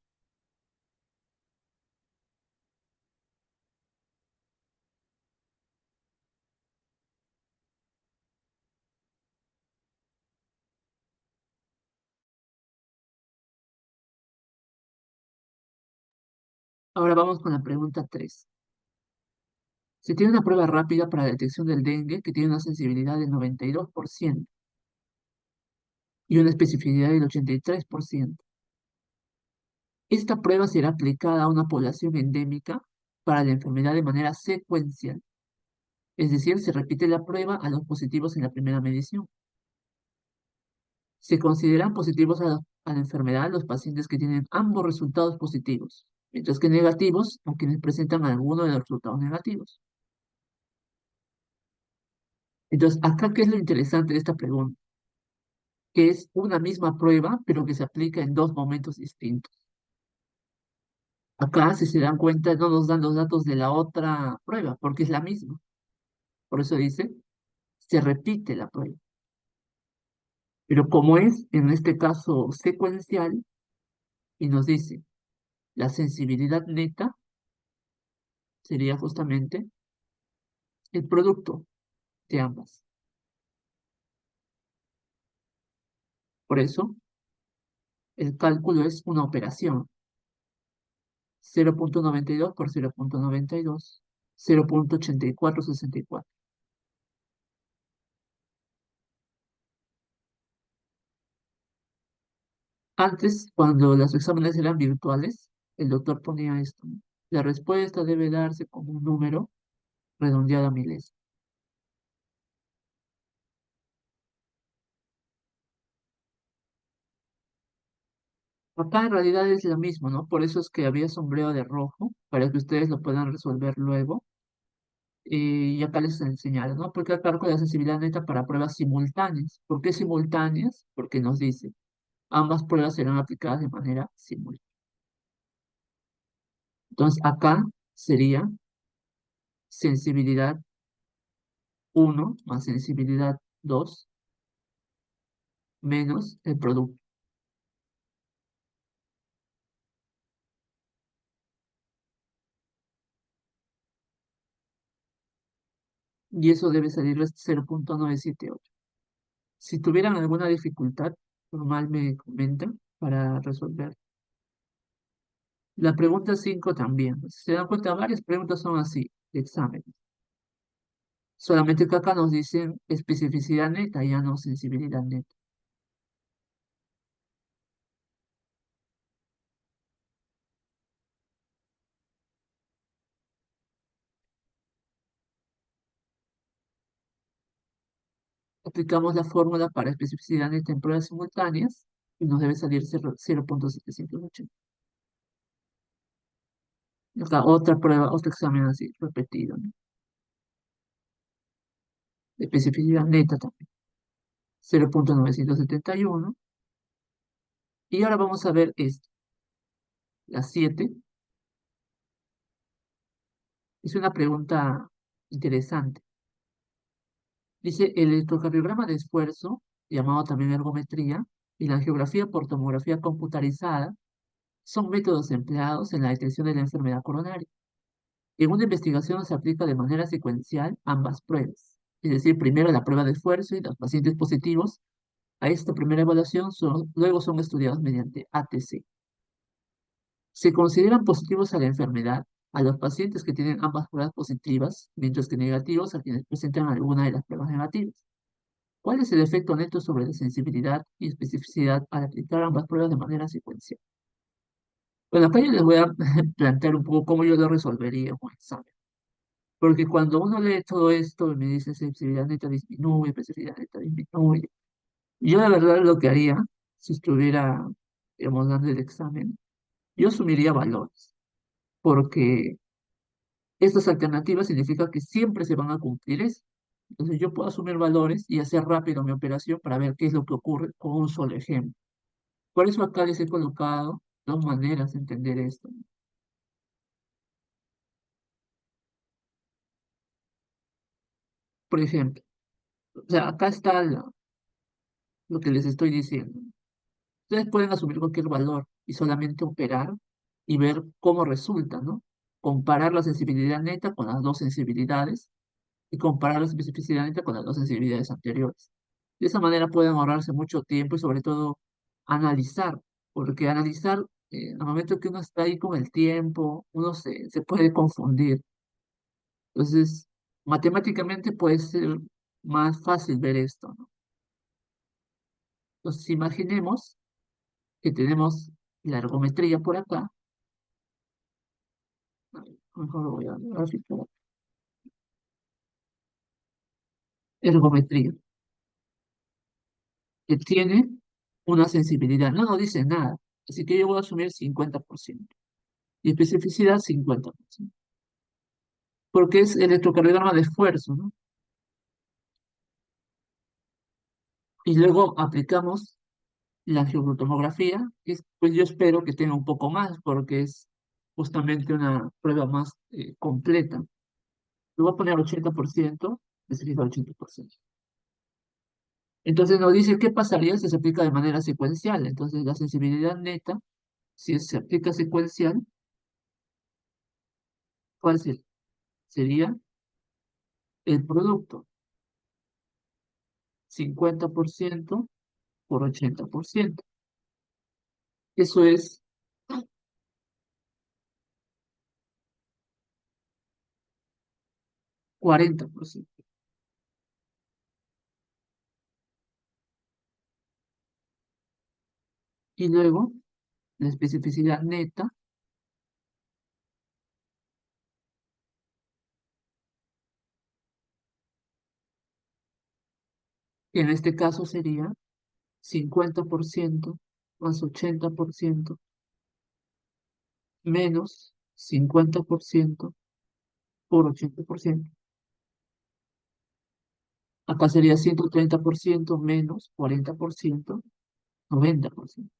Ahora vamos con la pregunta 3. Se tiene una prueba rápida para la detección del dengue que tiene una sensibilidad del 92% y una especificidad del 83%. Esta prueba será aplicada a una población endémica para la enfermedad de manera secuencial, es decir, se repite la prueba a los positivos en la primera medición. Se consideran positivos a la enfermedad los pacientes que tienen ambos resultados positivos, mientras que negativos a quienes presentan alguno de los resultados negativos. Entonces, acá, ¿qué es lo interesante de esta pregunta? Que es una misma prueba, pero que se aplica en dos momentos distintos. Acá, si se dan cuenta, no nos dan los datos de la otra prueba, porque es la misma. Por eso dice, se repite la prueba. Pero como es, en este caso, secuencial, y nos dice, la sensibilidad neta sería justamente el producto de ambas. Por eso, el cálculo es una operación. 0,92 por 0,92, 0,8464. Antes, cuando los exámenes eran virtuales, el doctor ponía esto, ¿no? La respuesta debe darse como un número redondeado a miles. Acá en realidad es lo mismo, ¿no? Por eso es que había sombrero de rojo, para que ustedes lo puedan resolver luego. Y acá les enseñaron, ¿no? Porque acá con la sensibilidad neta para pruebas simultáneas. ¿Por qué simultáneas? Porque nos dice, ambas pruebas serán aplicadas de manera simultánea. Entonces acá sería sensibilidad uno más sensibilidad 2 menos el producto. Y eso debe salirles 0,978. Si tuvieran alguna dificultad, normal me comentan para resolver. La pregunta 5 también. Si se dan cuenta, varias preguntas son así, de exámenes. Solamente que acá nos dicen especificidad neta, ya no sensibilidad neta. Aplicamos la fórmula para especificidad neta en pruebas simultáneas y nos debe salir 0,780. Acá otra prueba, otro examen así, repetido, ¿no? De especificidad neta también, 0,971. Y ahora vamos a ver esto. La 7 es una pregunta interesante. Dice, el electrocardiograma de esfuerzo, llamado también ergometría, y la angiografía por tomografía computarizada son métodos empleados en la detección de la enfermedad coronaria. En una investigación se aplica de manera secuencial ambas pruebas, es decir, primero la prueba de esfuerzo y los pacientes positivos a esta primera evaluación luego son estudiados mediante ATC. Se consideran positivos a la enfermedad a los pacientes que tienen ambas pruebas positivas, mientras que negativos a quienes presentan alguna de las pruebas negativas. ¿Cuál es el efecto neto sobre la sensibilidad y especificidad al aplicar ambas pruebas de manera secuencial? Bueno, acá yo les voy a plantear un poco cómo yo lo resolvería en un examen. Porque cuando uno lee todo esto y me dice sensibilidad neta disminuye, especificidad neta disminuye, yo la verdad lo que haría, si estuviera, digamos, dando el examen, yo asumiría valores. Porque estas alternativas significan que siempre se van a cumplir eso. Entonces yo puedo asumir valores y hacer rápido mi operación para ver qué es lo que ocurre con un solo ejemplo. Por eso acá les he colocado dos maneras de entender esto. Por ejemplo, o sea, acá está lo que les estoy diciendo. Ustedes pueden asumir cualquier valor y solamente operar y ver cómo resulta, ¿no? Comparar la sensibilidad neta con las dos sensibilidades y comparar la especificidad neta con las dos sensibilidades anteriores. De esa manera pueden ahorrarse mucho tiempo y sobre todo analizar, porque analizar, al momento que uno está ahí con el tiempo, uno se puede confundir. Entonces, matemáticamente puede ser más fácil ver esto, ¿no? Entonces, imaginemos que tenemos la ergometría por acá. A ver, mejor voy a graficar. Ergometría, que tiene una sensibilidad. No nos dice nada. Así que yo voy a asumir 50%. Y especificidad 50%. Porque es electrocardiograma de esfuerzo, ¿no? Y luego aplicamos la angiotomografía, que pues yo espero que tenga un poco más, porque es justamente una prueba más completa. Le voy a poner 80%, necesita 80%. Entonces nos dice qué pasaría si se aplica de manera secuencial. Entonces la sensibilidad neta, si se aplica secuencial, ¿cuál sería el producto? 50% por 80%. Eso es 40%. Y luego la especificidad neta, que en este caso sería 50% más 80% menos 50% por 80%. Acá sería 130% menos 40%, 90%.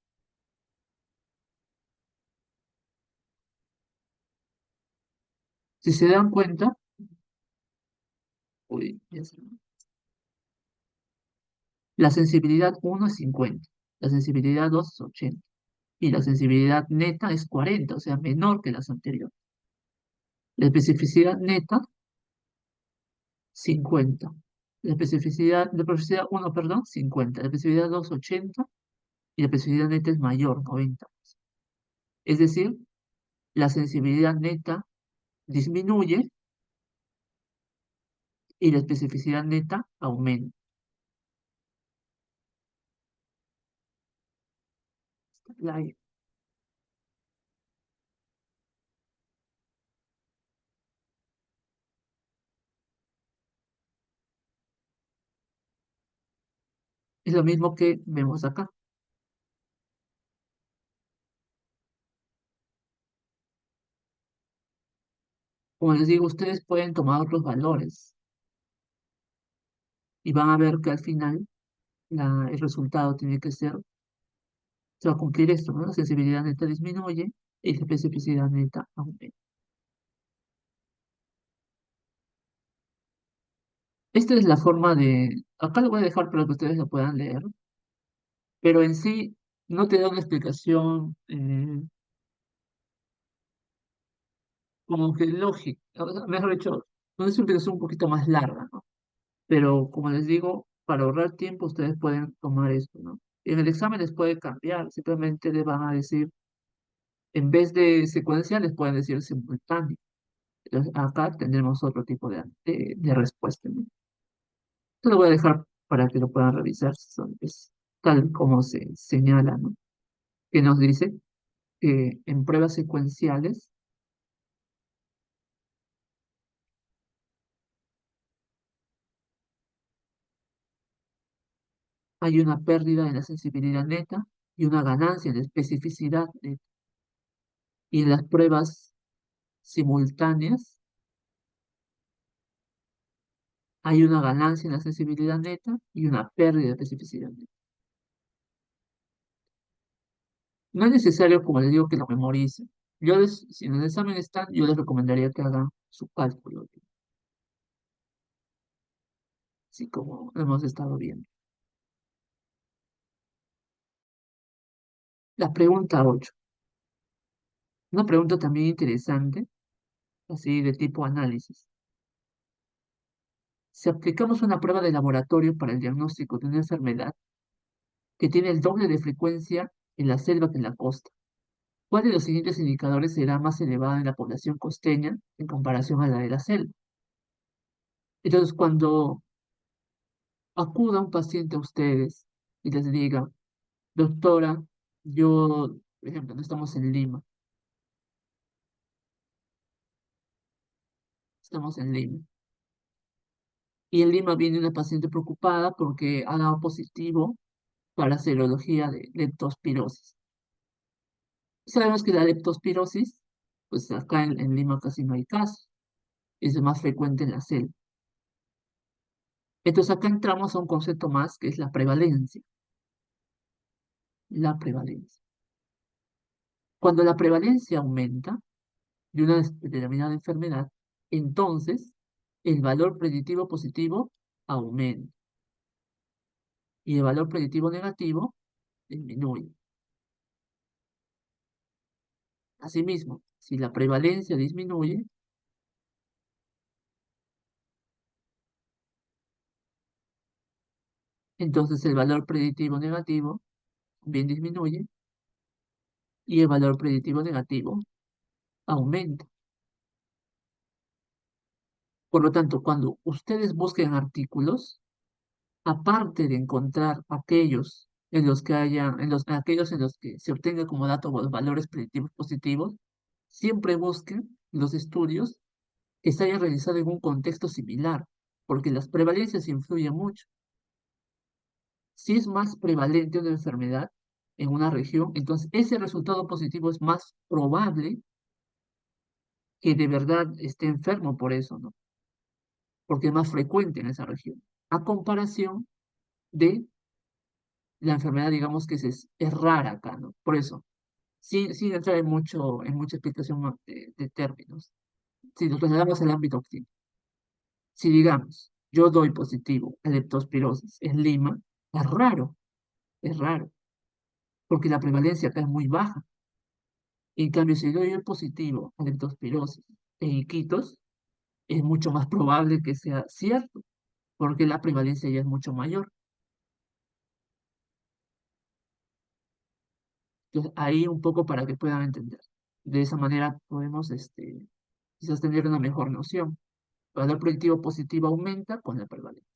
Si se dan cuenta, uy, la sensibilidad uno es 50, la sensibilidad 2 es 80 y la sensibilidad neta es 40, o sea, menor que las anteriores. La especificidad neta, 50. La especificidad 1, perdón, 50. La especificidad 2, 80 y la especificidad neta es mayor, 90. Es decir, la sensibilidad neta disminuye y la especificidad neta aumenta. La- Es lo mismo que vemos acá. Como les digo, ustedes pueden tomar otros valores y van a ver que al final el resultado tiene que ser, se va a cumplir esto, ¿no? La sensibilidad neta disminuye y la especificidad neta aumenta. Esta es la forma acá lo voy a dejar para que ustedes lo puedan leer, pero en sí no te da una explicación como que lógica, o sea, mejor dicho, no es una explicación un poquito más larga, ¿no? Pero como les digo, para ahorrar tiempo ustedes pueden tomar esto, ¿no? En el examen les puede cambiar, simplemente les van a decir, en vez de secuencial, les pueden decir simultáneo. Entonces acá tendremos otro tipo de respuesta, ¿no? Esto lo voy a dejar para que lo puedan revisar, es tal como se señala, ¿no? Que nos dice que en pruebas secuenciales hay una pérdida en la sensibilidad neta y una ganancia en la especificidad neta. Y en las pruebas simultáneas hay una ganancia en la sensibilidad neta y una pérdida de especificidad neta. No es necesario, como les digo, que lo memoricen. Si en el examen están, yo les recomendaría que hagan su cálculo, así como hemos estado viendo. La pregunta 8. Una pregunta también interesante, así de tipo análisis. Si aplicamos una prueba de laboratorio para el diagnóstico de una enfermedad que tiene el doble de frecuencia en la selva que en la costa, ¿cuál de los siguientes indicadores será más elevada en la población costeña en comparación a la de la selva? Entonces, cuando acuda un paciente a ustedes y les diga, doctora, yo, por ejemplo, no estamos en Lima, estamos en Lima, y en Lima viene una paciente preocupada porque ha dado positivo para serología de leptospirosis. Sabemos que la leptospirosis, pues acá en Lima casi no hay casos, es más frecuente en la selva. Entonces acá entramos a un concepto más que es la prevalencia. La prevalencia. Cuando la prevalencia aumenta de una determinada enfermedad, entonces el valor predictivo positivo aumenta y el valor predictivo negativo disminuye. Asimismo, si la prevalencia disminuye, entonces el valor predictivo negativo también disminuye y el valor predictivo negativo aumenta. Por lo tanto, cuando ustedes busquen artículos, aparte de encontrar aquellos en los que haya, en aquellos en los que se obtenga como dato los valores predictivos positivos, siempre busquen los estudios que se hayan realizado en un contexto similar, porque las prevalencias influyen mucho. Si es más prevalente una enfermedad en una región, entonces ese resultado positivo es más probable que de verdad esté enfermo por eso, ¿no? Porque es más frecuente en esa región, a comparación de la enfermedad, digamos que es rara acá, ¿no? Por eso, sin entrar en mucha explicación de términos, si nos trasladamos al ámbito clínico, si digamos, yo doy positivo a leptospirosis en Lima, es raro, porque la prevalencia acá es muy baja. En cambio, si doy el positivo a leptospirosis en Iquitos, es mucho más probable que sea cierto, porque la prevalencia ya es mucho mayor. Entonces, ahí un poco para que puedan entender. De esa manera podemos quizás tener una mejor noción. El valor predictivo positivo aumenta con la prevalencia.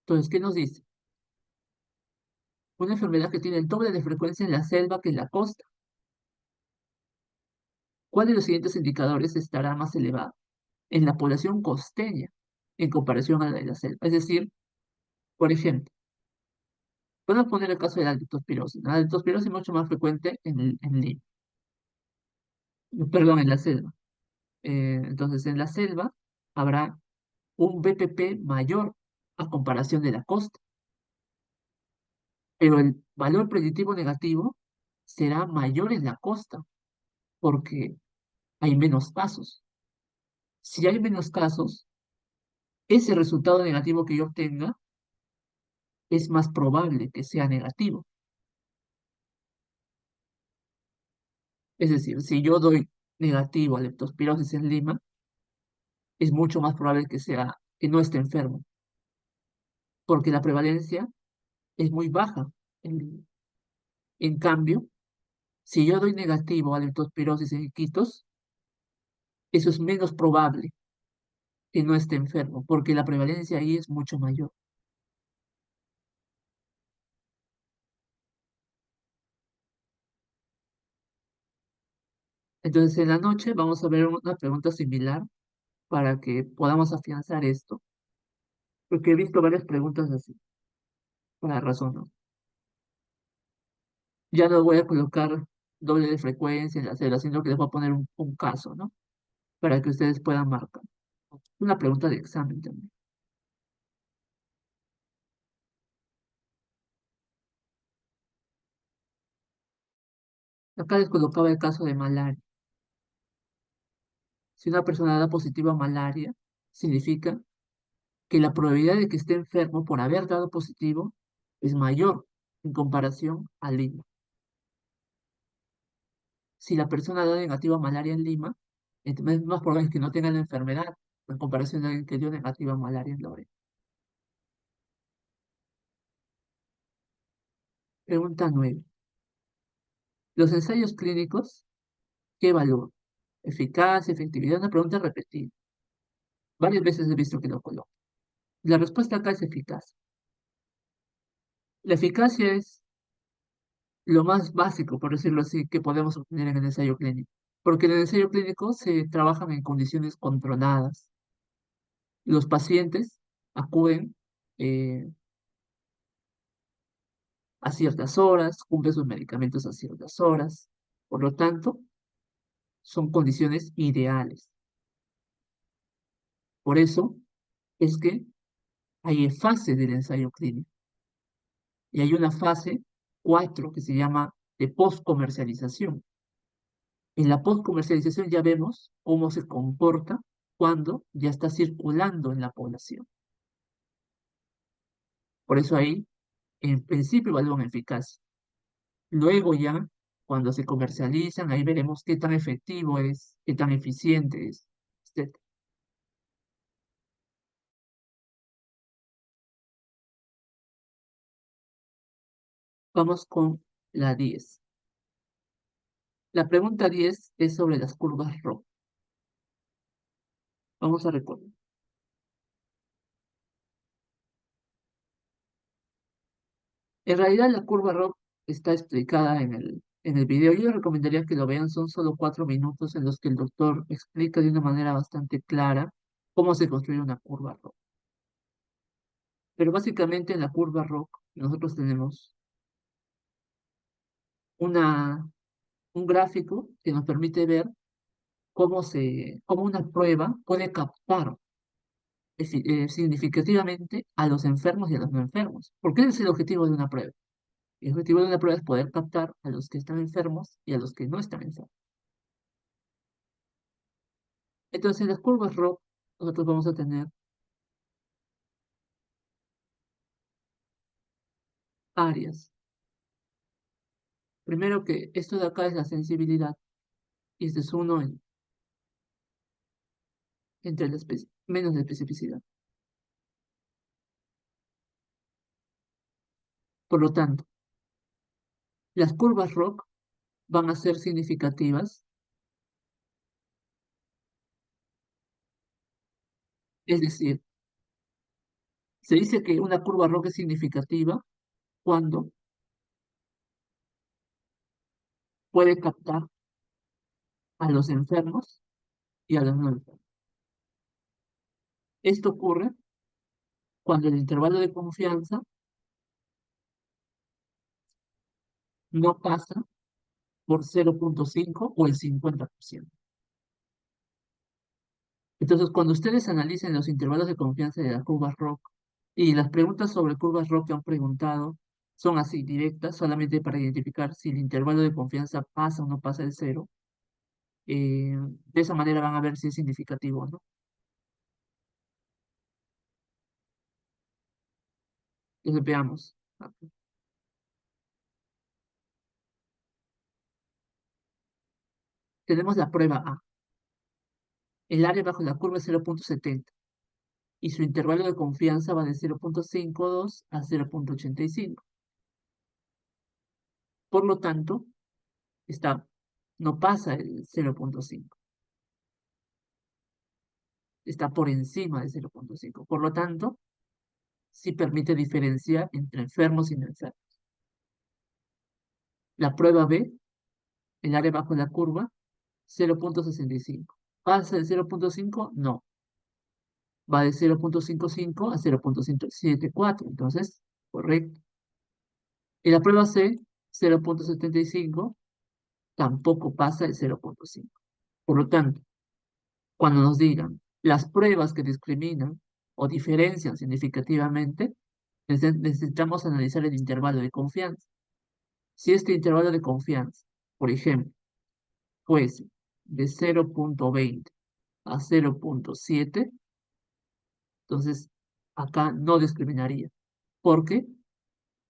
Entonces, ¿qué nos dice? Una enfermedad que tiene el doble de frecuencia en la selva que en la costa. ¿Cuál de los siguientes indicadores estará más elevado? En la población costeña en comparación a la de la selva. Es decir, por ejemplo, podemos poner el caso de la leptospirosis. La leptospirosis es mucho más frecuente en Lima, perdón, en la selva. Entonces, en la selva habrá un BPP mayor a comparación de la costa, pero el valor predictivo negativo será mayor en la costa porque hay menos casos. Si hay menos casos, ese resultado negativo que yo obtenga es más probable que sea negativo. Es decir, si yo doy negativo a leptospirosis en Lima, es mucho más probable que no esté enfermo, porque la prevalencia es muy baja. En, en cambio, si yo doy negativo a leptospirosis en Iquitos, eso es menos probable que no esté enfermo, porque la prevalencia ahí es mucho mayor. Entonces, en la noche vamos a ver una pregunta similar para que podamos afianzar esto, porque he visto varias preguntas así, para razón, ¿no? Ya no voy a colocar doble de frecuencia en la celda, sino que les voy a poner un caso, ¿no? Para que ustedes puedan marcar. Una pregunta de examen también. Acá les colocaba el caso de malaria. Si una persona da positivo a malaria, significa que la probabilidad de que esté enfermo por haber dado positivo es mayor en comparación a Lima. Si la persona da negativo a malaria en Lima, entonces es más probable que no tenga la enfermedad en comparación a alguien que dio negativo a malaria en Lorena. Pregunta 9. Los ensayos clínicos, ¿qué evalúan? Eficacia, efectividad, una pregunta repetida. Varias veces he visto que lo coloco. La respuesta acá es eficaz. La eficacia es lo más básico, por decirlo así, que podemos obtener en el ensayo clínico. Porque en el ensayo clínico se trabajan en condiciones controladas. Los pacientes acuden eh, a ciertas horas, cumplen sus medicamentos a ciertas horas. Por lo tanto, son condiciones ideales. Por eso es que hay fases del ensayo clínico. Y hay una fase 4 que se llama de postcomercialización. En la postcomercialización ya vemos cómo se comporta cuando ya está circulando en la población. Por eso ahí, en principio, evalúan eficacia. Luego ya, cuando se comercializan, ahí veremos qué tan efectivo es, qué tan eficiente es, etc. Vamos con la 10. La pregunta 10 es sobre las curvas RO. Vamos a recordar. En realidad la curva ROC está explicada en el video. Yo les recomendaría que lo vean, son solo 4 minutos en los que el doctor explica de una manera bastante clara cómo se construye una curva ROC. Pero básicamente en la curva ROC nosotros tenemos una, un gráfico que nos permite ver cómo una prueba puede captar significativamente a los enfermos y a los no enfermos. Porque ese es el objetivo de una prueba. El objetivo de una prueba es poder captar a los que están enfermos y a los que no están enfermos. Entonces, en las curvas ROC, nosotros vamos a tener áreas. Primero que esto de acá es la sensibilidad, y este es uno entre menos la especificidad. Por lo tanto, las curvas ROC van a ser significativas, es decir, se dice que una curva ROC es significativa cuando puede captar a los enfermos y a los no enfermos. Esto ocurre cuando el intervalo de confianza no pasa por 0,5 o el 50%. Entonces, cuando ustedes analicen los intervalos de confianza de las curvas ROC y las preguntas sobre curvas ROC que han preguntado son así directas, solamente para identificar si el intervalo de confianza pasa o no pasa el cero, de esa manera van a ver si es significativo o no. Entonces, veamos. Tenemos la prueba A. El área bajo la curva es 0,70 y su intervalo de confianza va de 0,52 a 0,85. Por lo tanto, no pasa el 0,5, está por encima de 0,5. Por lo tanto, sí permite diferenciar entre enfermos y no enfermos. La prueba B, el área bajo la curva, 0,65. ¿Pasa el 0,5? No. Va de 0,55 a 0,174. Entonces, correcto. Y la prueba C, 0,75, tampoco pasa el 0,5. Por lo tanto, cuando nos digan las pruebas que discriminan o diferencian significativamente, necesitamos analizar el intervalo de confianza. Si este intervalo de confianza, por ejemplo, fuese de 0,20 a 0,7, entonces acá no discriminaría, porque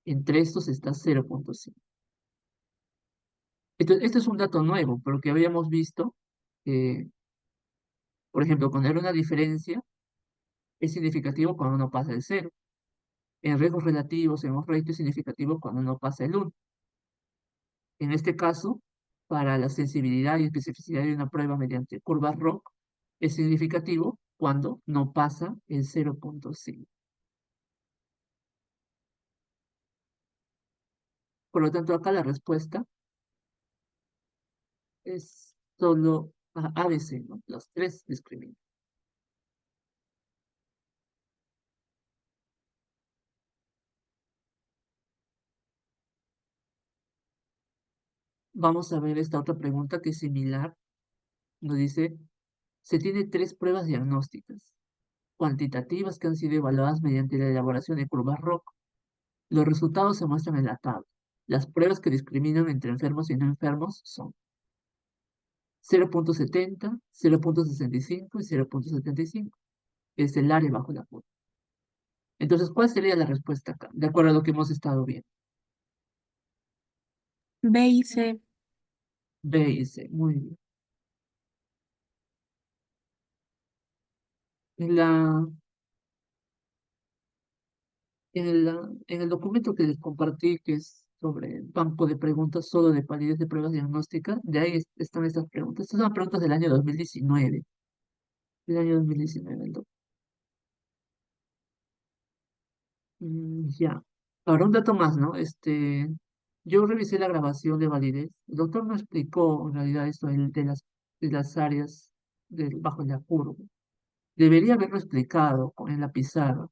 entre estos está 0,5. Entonces, este es un dato nuevo, pero que habíamos visto, eh, por ejemplo, cuando era una diferencia, es significativo cuando no pasa el cero. En riesgos relativos, en off-rate es significativo cuando no pasa el 1. En este caso, para la sensibilidad y especificidad de una prueba mediante curvas ROC, es significativo cuando no pasa el 0,5. Por lo tanto, acá la respuesta es solo ABC, ¿no? Los tres discriminan. Vamos a ver esta otra pregunta que es similar. Nos dice, se tiene tres pruebas diagnósticas cuantitativas que han sido evaluadas mediante la elaboración de curvas ROC. Los resultados se muestran en la tabla. Las pruebas que discriminan entre enfermos y no enfermos son 0,70, 0,65 y 0,75. Es el área bajo la curva. Entonces, ¿cuál sería la respuesta acá? De acuerdo a lo que hemos estado viendo. B y C. B y C. Muy bien. En la, en el documento que les compartí, que es sobre el banco de preguntas solo de validez de pruebas diagnósticas, de ahí están estas preguntas. Estas son preguntas del año 2019. Del año 2019. Ya. Ahora, un dato más, ¿no? Yo revisé la grabación de validez. El doctor no explicó en realidad esto de las áreas bajo la curva. Debería haberlo explicado en la pizarra.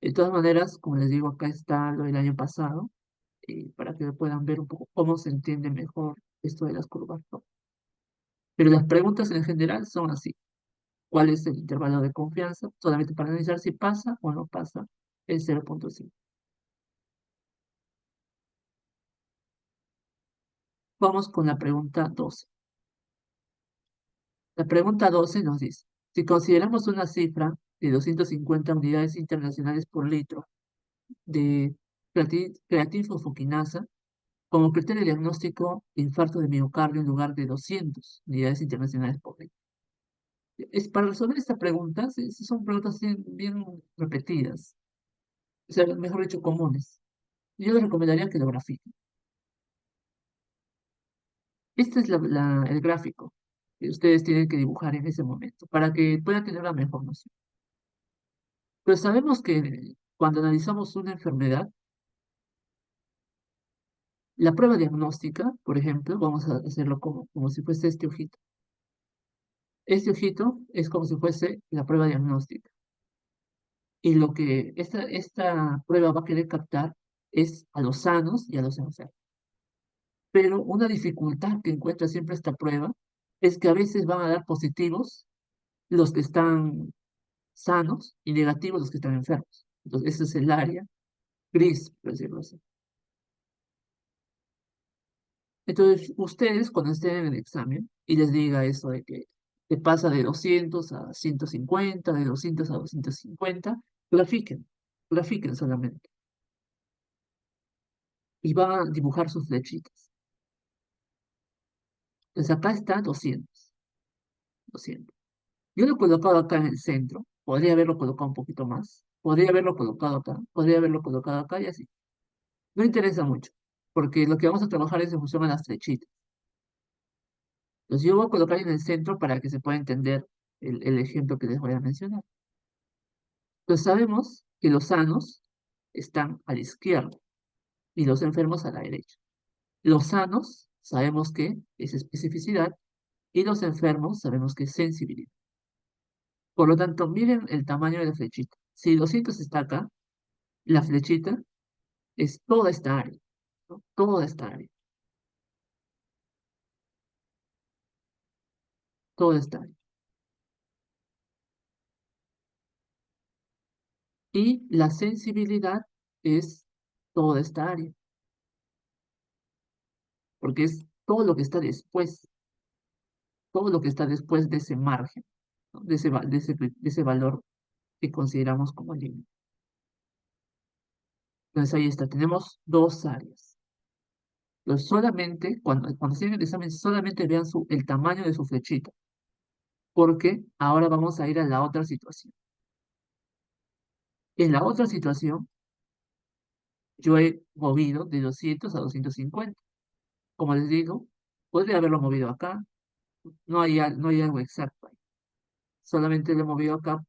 De todas maneras, como les digo, acá está lo del año pasado, para que puedan ver un poco cómo se entiende mejor esto de las curvas, ¿no? Pero las preguntas en general son así. ¿Cuál es el intervalo de confianza? Solamente para analizar si pasa o no pasa el 0,5. Vamos con la pregunta 12. La pregunta 12 nos dice, si consideramos una cifra de 250 unidades internacionales por litro de creatinfosfoquinasa como criterio diagnóstico de infarto de miocardio en lugar de 200 unidades internacionales por litro. Para resolver esta pregunta, son preguntas bien repetidas, o sea, mejor dicho, comunes. Yo les recomendaría que lo grafiquen. Este es el gráfico que ustedes tienen que dibujar en ese momento para que puedan tener una mejor noción. Pero sabemos que cuando analizamos una enfermedad, la prueba diagnóstica, por ejemplo, vamos a hacerlo como si fuese este ojito. Este ojito es como si fuese la prueba diagnóstica. Y lo que esta prueba va a querer captar es a los sanos y a los enfermos. Pero una dificultad que encuentra siempre esta prueba es que a veces van a dar positivos los que están sanos y negativos los que están enfermos. Entonces, ese es el área gris, por decirlo así. Entonces, ustedes cuando estén en el examen y les diga eso de que te pasa de 200 a 150, de 200 a 250, grafiquen, grafiquen solamente. Y van a dibujar sus flechitas. Entonces, acá está 200, 200. Yo lo he colocado acá en el centro, podría haberlo colocado un poquito más, podría haberlo colocado acá, podría haberlo colocado acá y así. No interesa mucho, porque lo que vamos a trabajar es en función a las flechitas. Entonces yo voy a colocar en el centro para que se pueda entender el ejemplo que les voy a mencionar. Entonces sabemos que los sanos están a la izquierda y los enfermos a la derecha. Los sanos sabemos que es especificidad y los enfermos sabemos que es sensibilidad. Por lo tanto, miren el tamaño de la flechita. Si 200 está acá, la flechita es toda esta área, ¿no? Toda esta área, toda esta área. Y la sensibilidad es toda esta área, porque es todo lo que está después, todo lo que está después de ese margen, ¿no? De ese valor que consideramos como límite. Entonces ahí está, tenemos dos áreas. Entonces solamente, cuando hacen el examen, solamente vean el tamaño de su flechita, porque ahora vamos a ir a la otra situación. En la otra situación, yo he movido de 200 a 250. Como les digo, podría haberlo movido acá, no hay algo exacto ahí. Solamente lo he movido acá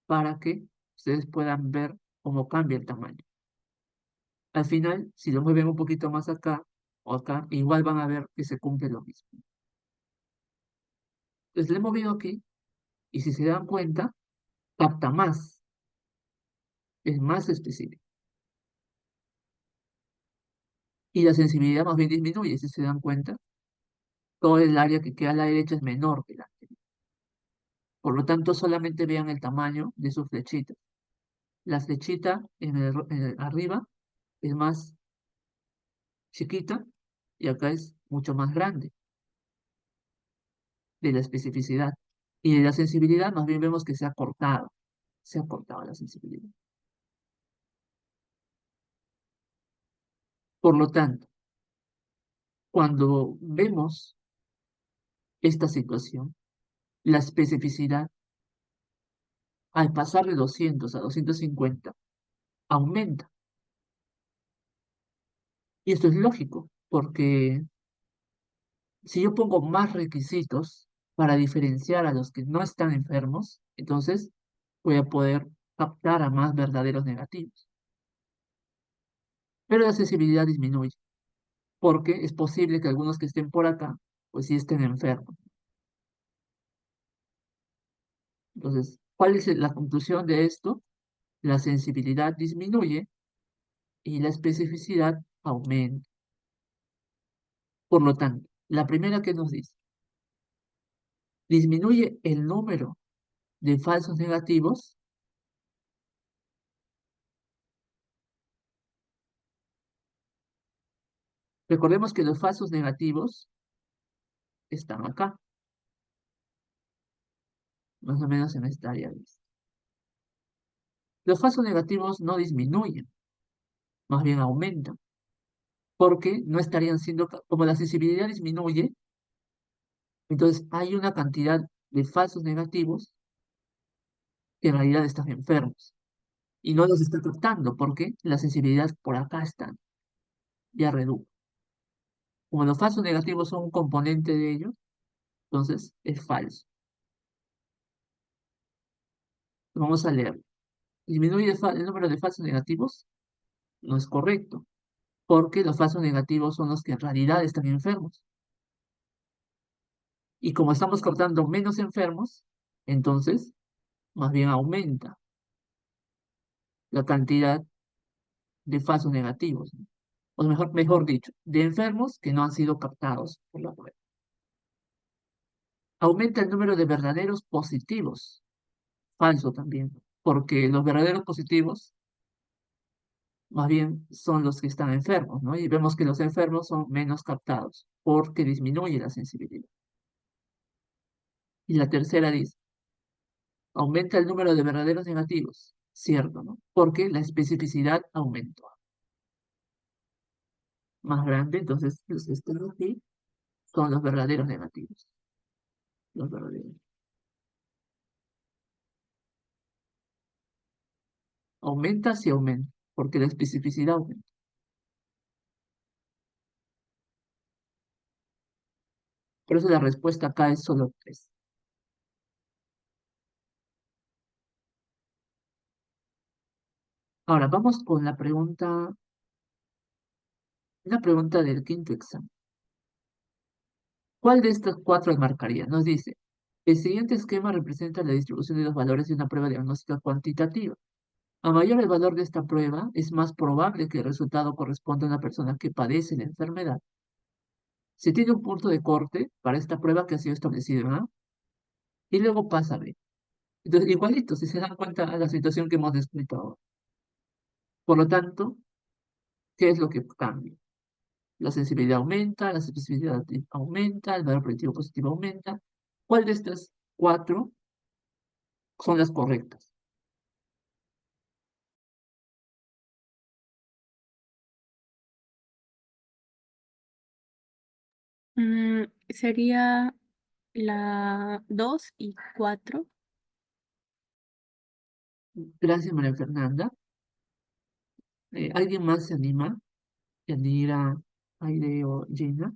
para que ustedes puedan ver cómo cambia el tamaño. Al final, si lo mueven un poquito más acá o acá, igual van a ver que se cumple lo mismo. Entonces le he movido aquí y si se dan cuenta, capta más, es más específico. Y la sensibilidad más bien disminuye, si se dan cuenta, todo el área que queda a la derecha es menor que la anterior. Por lo tanto, solamente vean el tamaño de su flechita. La flechita arriba es más chiquita y acá es mucho más grande de la especificidad. Y de la sensibilidad más bien vemos que se ha cortado la sensibilidad. Por lo tanto, cuando vemos esta situación, la especificidad al pasar de 200 a 250 aumenta. Y esto es lógico, porque si yo pongo más requisitos para diferenciar a los que no están enfermos, entonces voy a poder captar a más verdaderos negativos. pero la sensibilidad disminuye, porque es posible que algunos que estén por acá, pues sí estén enfermos. Entonces, ¿cuál es la conclusión de esto? La sensibilidad disminuye y la especificidad aumenta. Por lo tanto, la primera que nos dice, disminuye el número de falsos negativos. Recordemos que los falsos negativos están acá, más o menos en esta área. Los falsos negativos no disminuyen, más bien aumentan, porque no estarían siendo, como la sensibilidad disminuye, entonces hay una cantidad de falsos negativos que en realidad están enfermos y no los está captando porque la sensibilidad por acá está, ya redujo. Como los falsos negativos son un componente de ellos, entonces es falso. Vamos a leer. Disminuye el número de falsos negativos, no es correcto, porque los falsos negativos son los que en realidad están enfermos. Y como estamos captando menos enfermos, entonces más bien aumenta la cantidad de falsos negativos, ¿no? O mejor dicho, de enfermos que no han sido captados por la prueba. Aumenta el número de verdaderos positivos, falso también, porque los verdaderos positivos más bien son los que están enfermos, ¿no? Y vemos que los enfermos son menos captados porque disminuye la sensibilidad. Y la tercera dice, aumenta el número de verdaderos negativos, cierto, ¿no? Porque la especificidad aumentó. Más grande, entonces los que están aquí son los verdaderos negativos. Los verdaderos. Aumenta si aumenta, porque la especificidad aumenta. Por eso la respuesta acá es solo 3. Ahora vamos con una pregunta del quinto examen. ¿Cuál de estas 4 marcaría? Nos dice, el siguiente esquema representa la distribución de los valores de una prueba diagnóstica cuantitativa. A mayor el valor de esta prueba, es más probable que el resultado corresponda a una persona que padece la enfermedad. Se tiene un punto de corte para esta prueba que ha sido establecido en A, y luego pasa a B. Entonces, igualito, si se dan cuenta a la situación que hemos descrito ahora. Por lo tanto, ¿qué es lo que cambia? La sensibilidad aumenta, la especificidad aumenta, el valor predictivo positivo aumenta. ¿Cuál de estas 4 son las correctas? Sería la 2 y 4. Gracias, María Fernanda. ¿Alguien más se anima? Yanira, Aide o Gina.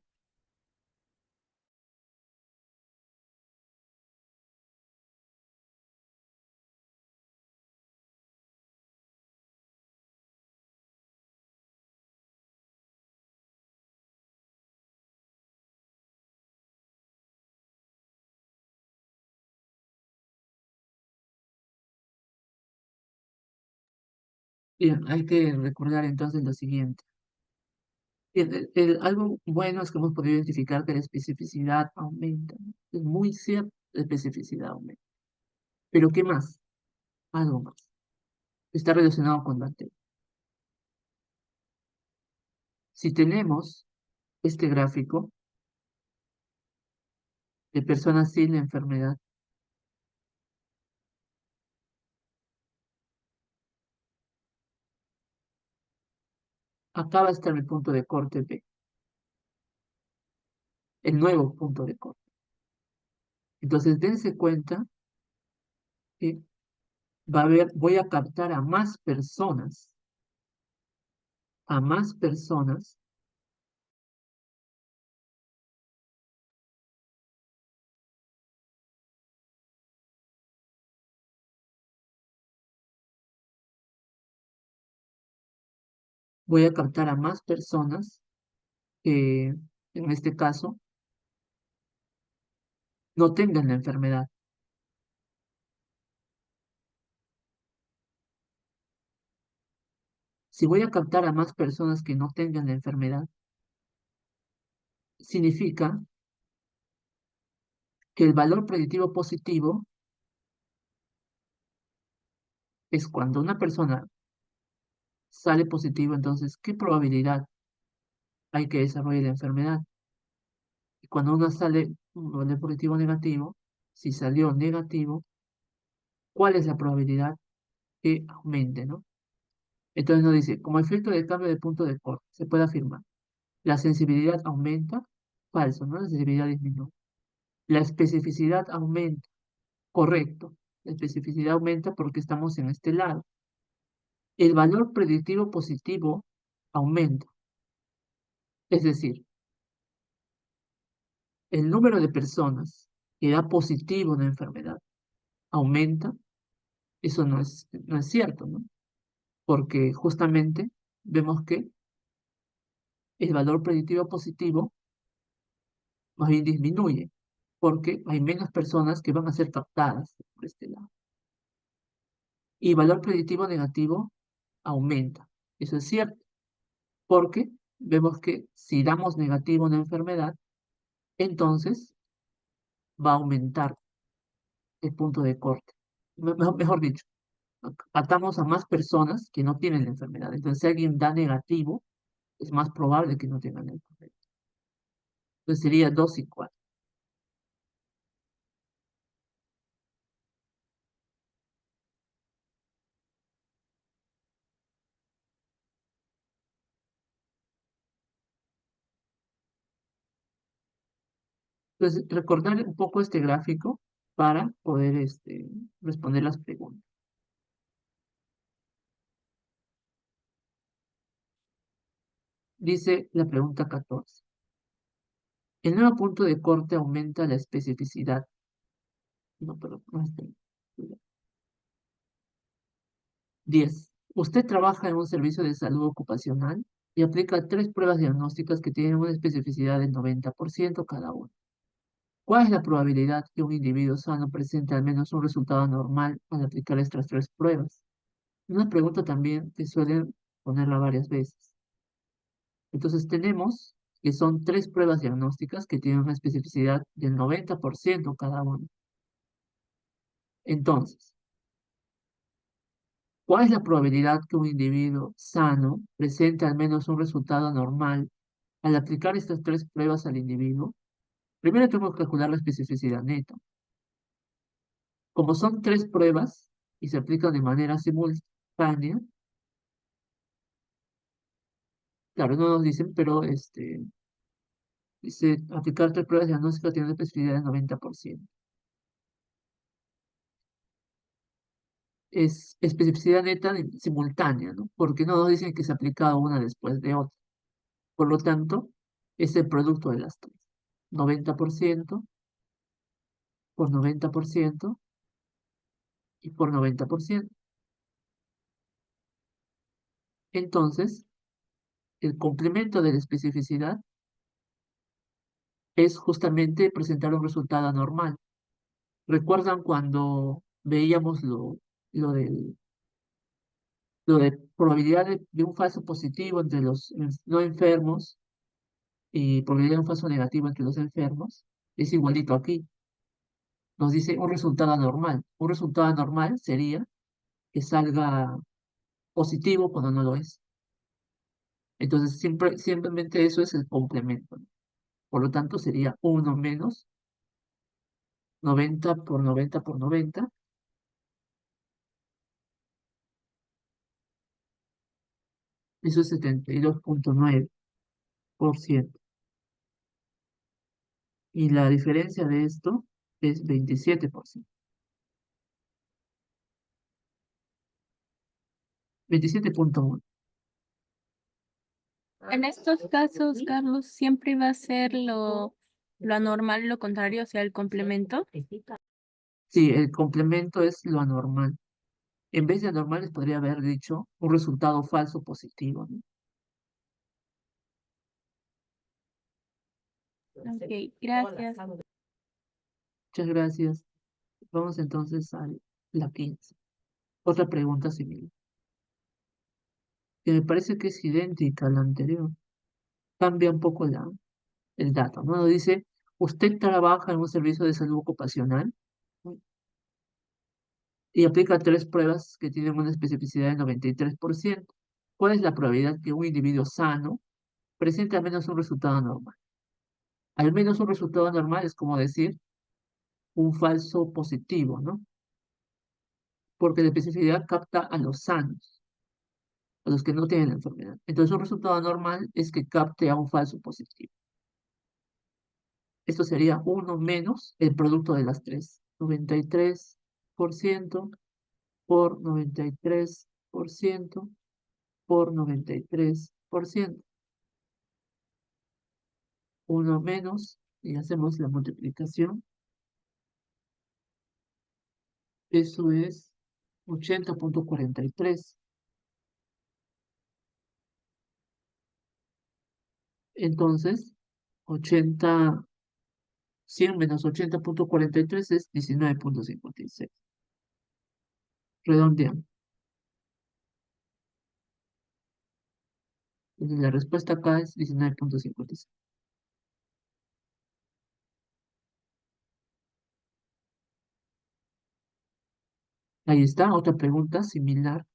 Bien, hay que recordar entonces lo siguiente. Bien, algo bueno es que hemos podido identificar que la especificidad aumenta, ¿no? Es muy cierto, la especificidad aumenta. Pero ¿qué más? Algo más. Está relacionado con la T. Si tenemos este gráfico de personas sin la enfermedad, acá va a estar el punto de corte B, el nuevo punto de corte. Entonces, dense cuenta que voy a captar a más personas voy a captar a más personas que, en este caso, no tengan la enfermedad. Si voy a captar a más personas que no tengan la enfermedad, significa que el valor predictivo positivo es cuando una persona sale positivo, entonces, ¿qué probabilidad hay que desarrolle la enfermedad? Y cuando uno sale un valor positivo o negativo, si salió negativo, ¿cuál es la probabilidad que aumente, ¿no? Entonces nos dice, como efecto de cambio de punto de corte, se puede afirmar, la sensibilidad aumenta, falso, ¿no? La sensibilidad disminuye. La especificidad aumenta, correcto. La especificidad aumenta porque estamos en este lado. El valor predictivo positivo aumenta. Es decir, el número de personas que da positivo una enfermedad aumenta. Eso no es cierto, ¿no? Porque justamente vemos que el valor predictivo positivo más bien disminuye, porque hay menos personas que van a ser captadas por este lado. Y valor predictivo negativo aumenta. Eso es cierto, porque vemos que si damos negativo a una enfermedad, entonces va a aumentar el punto de corte. Mejor dicho, atamos a más personas que no tienen la enfermedad. Entonces, si alguien da negativo, es más probable que no tengan la enfermedad. Entonces sería 2 y 4. Entonces, recordar un poco este gráfico para poder responder las preguntas. Dice la pregunta 14. El nuevo punto de corte aumenta la especificidad. No, perdón, no es 10. Usted trabaja en un servicio de salud ocupacional y aplica 3 pruebas diagnósticas que tienen una especificidad del 90% cada una. ¿Cuál es la probabilidad que un individuo sano presente al menos un resultado normal al aplicar estas 3 pruebas? Una pregunta también que suelen ponerla varias veces. Entonces tenemos que son 3 pruebas diagnósticas que tienen una especificidad del 90% cada una. Entonces, ¿cuál es la probabilidad que un individuo sano presente al menos un resultado normal al aplicar estas 3 pruebas al individuo? Primero tenemos que calcular la especificidad neta. Como son 3 pruebas y se aplican de manera simultánea, claro, no nos dicen, pero dice aplicar 3 pruebas diagnósticas tiene una especificidad del 90%. Es especificidad neta simultánea, ¿no? Porque no nos dicen que se ha aplicado una después de otra. Por lo tanto, es el producto de las 3. 90% por 90% y por 90%. Entonces, el complemento de la especificidad es justamente presentar un resultado anormal. ¿Recuerdan cuando veíamos lo del lo de probabilidad de un falso positivo entre los no enfermos y probabilidad de un falso negativo entre los enfermos? Es igualito aquí. Nos dice un resultado anormal. Un resultado anormal sería que salga positivo cuando no lo es. Entonces, simplemente eso es el complemento, ¿no? Por lo tanto, sería 1 menos 90 por 90 por 90. Eso es 72,9%. Y la diferencia de esto es 27%. 27,1. En estos casos, Carlos, siempre va a ser lo anormal, lo contrario, o sea, el complemento. Sí, el complemento es lo anormal. En vez de anormal les podría haber dicho un resultado falso positivo, ¿no? Ok, gracias. Muchas gracias. Vamos entonces a la 15. Otra pregunta similar, que me parece que es idéntica a la anterior. Cambia un poco el dato, ¿no? Dice, usted trabaja en un servicio de salud ocupacional y aplica tres pruebas que tienen una especificidad de 93%. ¿Cuál es la probabilidad que un individuo sano presente al menos un resultado normal? Al menos un resultado normal es como decir un falso positivo, ¿no? Porque la especificidad capta a los sanos, a los que no tienen la enfermedad. Entonces, un resultado normal es que capte a un falso positivo. Esto sería uno menos el producto de las tres. 93% por 93% por 93%. Uno menos, y hacemos la multiplicación. Eso es 80,43. Entonces, 80, 100 menos 80,43 es 19,56. Redondeamos. Entonces, la respuesta acá es 19,56. Ahí está, otra pregunta similar.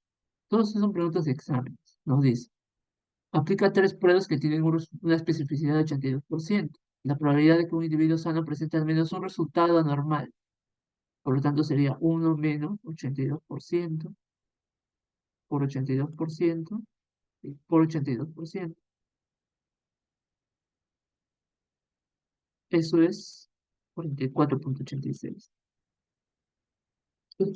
Todas son preguntas de exámenes. Nos dice, aplica tres pruebas que tienen una especificidad de 82%. La probabilidad de que un individuo sano presente al menos un resultado anormal. Por lo tanto, sería uno menos 82% por 82% y por 82%. Eso es 44,86.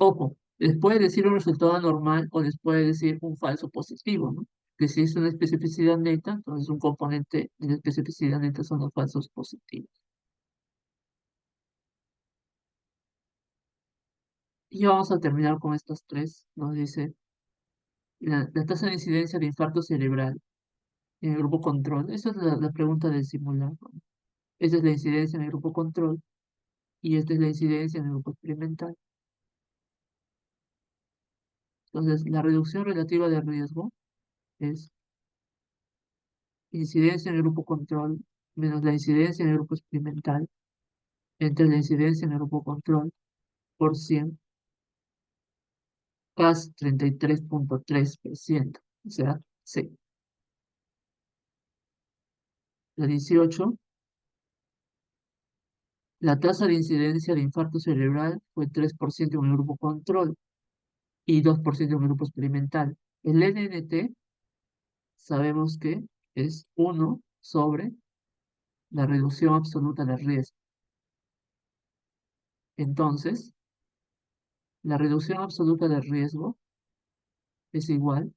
Ojo, les puede decir un resultado anormal o les puede decir un falso positivo, ¿no? Que si es una especificidad neta, entonces un componente de la especificidad neta son los falsos positivos. Y ya vamos a terminar con estas tres. Nos dice la tasa de incidencia de infarto cerebral en el grupo control. Esa es la pregunta del simulacro, ¿no? Esa es la incidencia en el grupo control y esta es la incidencia en el grupo experimental. Entonces, la reducción relativa de riesgo es incidencia en el grupo control menos la incidencia en el grupo experimental entre la incidencia en el grupo control por 100, casi 33,3%. O sea, sí. La 18, la tasa de incidencia de infarto cerebral fue 3% en el grupo control y 2% en el grupo experimental. El NNT sabemos que es 1 sobre la reducción absoluta de riesgo. Entonces, la reducción absoluta de riesgo es igual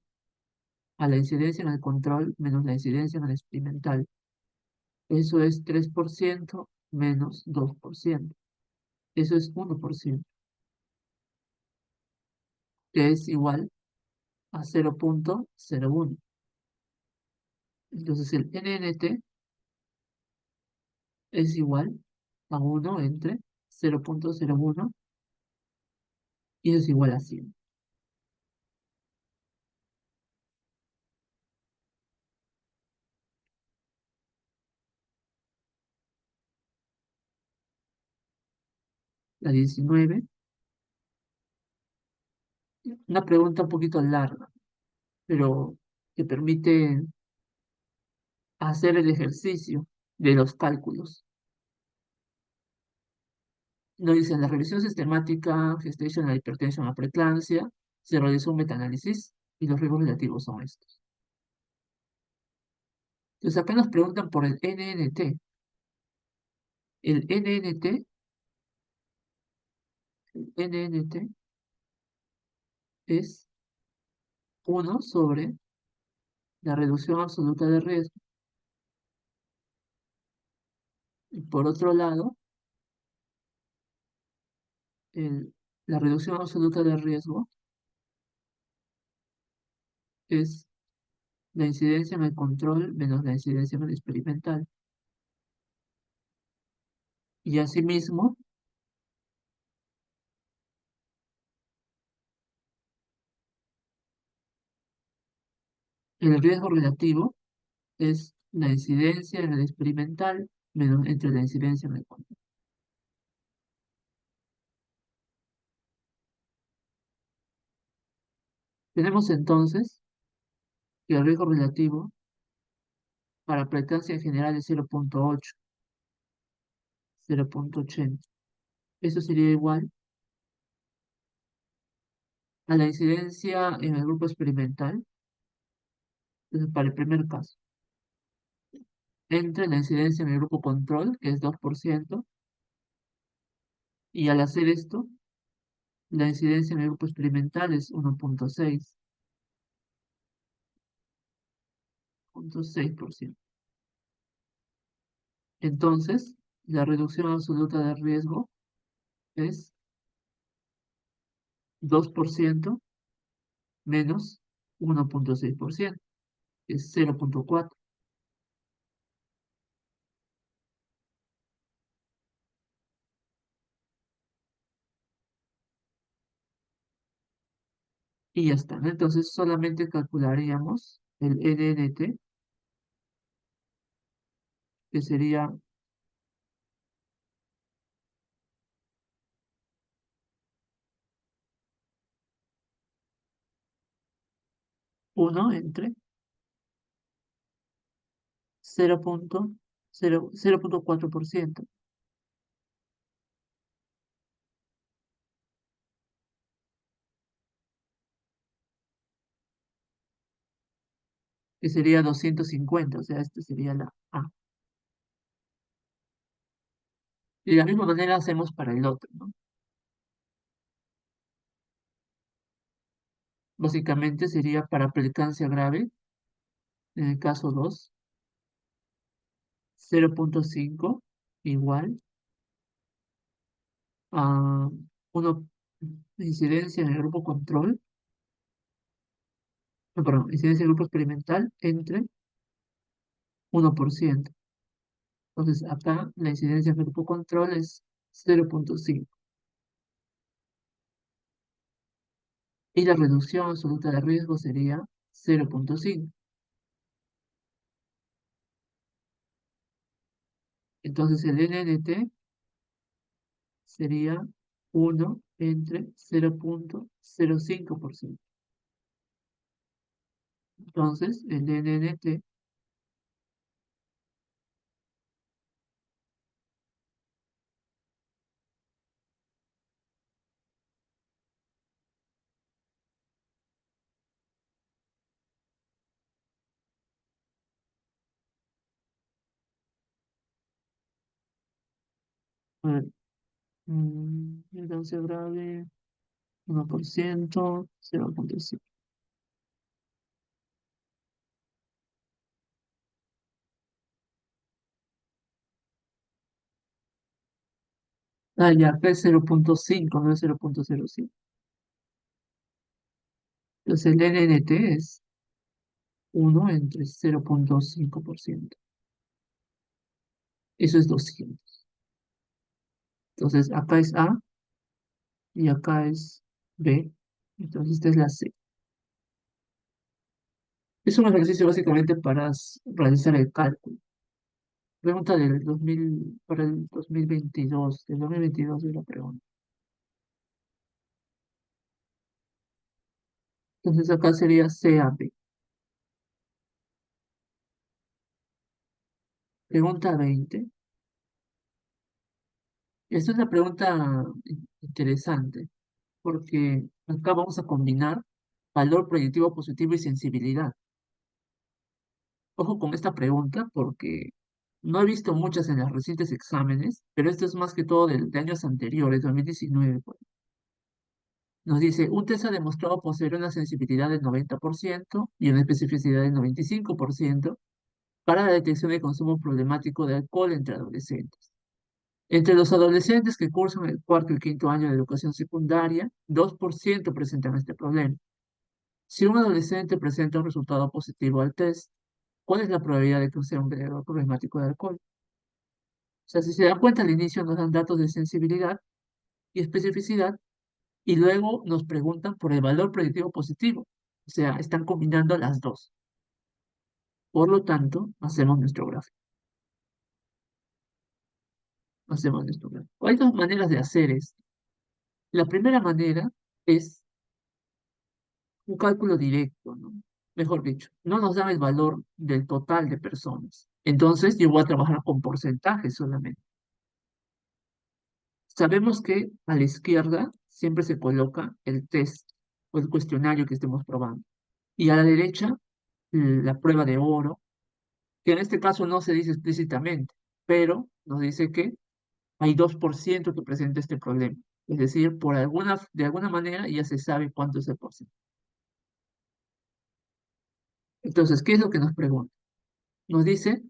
a la incidencia en el control menos la incidencia en el experimental. Eso es 3% menos 2%. Eso es 1%, que es igual a 0,01. Entonces el NNT es igual a 1 entre 0,01 y eso es igual a 100. La 19, una pregunta un poquito larga, pero que permite hacer el ejercicio de los cálculos. Nos dicen la revisión sistemática, gestational hypertension a preeclampsia, se realizó un metaanálisis y los riesgos relativos son estos. Entonces acá nos preguntan por el NNT. El NNT es 1 sobre la reducción absoluta de riesgo. Y por otro lado, la reducción absoluta de riesgo es la incidencia en el control menos la incidencia en el experimental. Y asimismo, el riesgo relativo es la incidencia en el experimental menos entre la incidencia en el control. Tenemos entonces que el riesgo relativo para preeclampsia en general es 0,8, 0,80. Eso sería igual a la incidencia en el grupo experimental, entonces para el primer caso, entre la incidencia en el grupo control, que es 2%, y al hacer esto, la incidencia en el grupo experimental es 1,6, 0,6%. Entonces, la reducción absoluta de riesgo es 2% menos 1,6%, es 0,4. Y ya está, ¿no? Entonces solamente calcularíamos el NNT, que sería 1 entre 0,4%, que sería 250, o sea, esta sería la A. Y de la misma manera hacemos para el otro, ¿no? Básicamente sería para preeclampsia grave, en el caso 2, 0,5 igual a 1 incidencia en el grupo control, no, perdón, incidencia en el grupo experimental entre 1%. Entonces acá la incidencia en el grupo control es 0,5. Y la reducción absoluta de riesgo sería 0,5. Entonces el NNT sería 1 entre 0,05%. Entonces el NNT a ver, el cáncer grave, 1%, 0,5. Ah, ya, acá es 0,5, no es 0,05. Entonces el NNT es 1 entre 0,5%. Eso es 200. Entonces acá es A y acá es B. Entonces esta es la C. Es un ejercicio básicamente para realizar el cálculo. Pregunta del 2000, para el 2022, del 2022 es la pregunta. Entonces acá sería C a B. Pregunta 20. Esta es una pregunta interesante, porque acá vamos a combinar valor proyectivo positivo y sensibilidad. Ojo con esta pregunta porque no he visto muchas en los recientes exámenes, pero esto es más que todo de años anteriores, 2019. Pues. Nos dice, un test ha demostrado poseer una sensibilidad del 90% y una especificidad del 95% para la detección de consumo problemático de alcohol entre adolescentes. Entre los adolescentes que cursan el cuarto y el quinto año de educación secundaria, 2% presentan este problema. Si un adolescente presenta un resultado positivo al test, ¿cuál es la probabilidad de que sea un bebedor problemático de alcohol? O sea, si se dan cuenta, al inicio nos dan datos de sensibilidad y especificidad y luego nos preguntan por el valor predictivo positivo. O sea, están combinando las dos. Por lo tanto, hacemos nuestro gráfico. Hacemos nuestro gráfico. Hay dos maneras de hacer esto. La primera manera es un cálculo directo, ¿no? Mejor dicho, no nos dan el valor del total de personas. Entonces, yo voy a trabajar con porcentajes solamente. Sabemos que a la izquierda siempre se coloca el test o el cuestionario que estemos probando. Y a la derecha, la prueba de oro, que en este caso no se dice explícitamente, pero nos dice que hay 2% que presenta este problema. Es decir, de alguna manera ya se sabe cuánto es el porcentaje. Entonces, ¿qué es lo que nos pregunta? Nos dice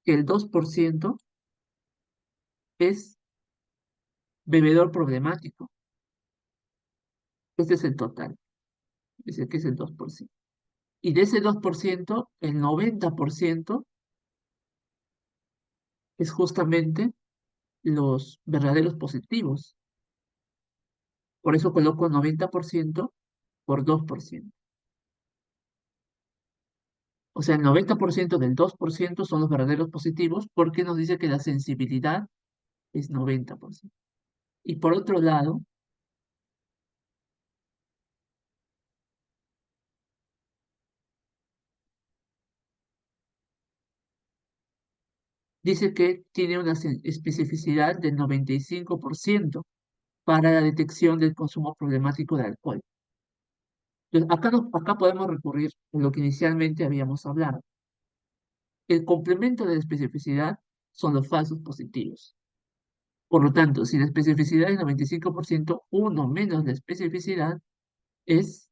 que el 2% es bebedor problemático. Este es el total. Dice que es el 2%. Y de ese 2%, el 90% es justamente los verdaderos positivos. Por eso coloco 90% por 2%. O sea, el 90% del 2% son los verdaderos positivos porque nos dice que la sensibilidad es 90%. Y por otro lado, dice que tiene una especificidad del 95% para la detección del consumo problemático de alcohol. Entonces, acá podemos recurrir a lo que inicialmente habíamos hablado. El complemento de la especificidad son los falsos positivos. Por lo tanto, si la especificidad es 95%, uno menos la especificidad es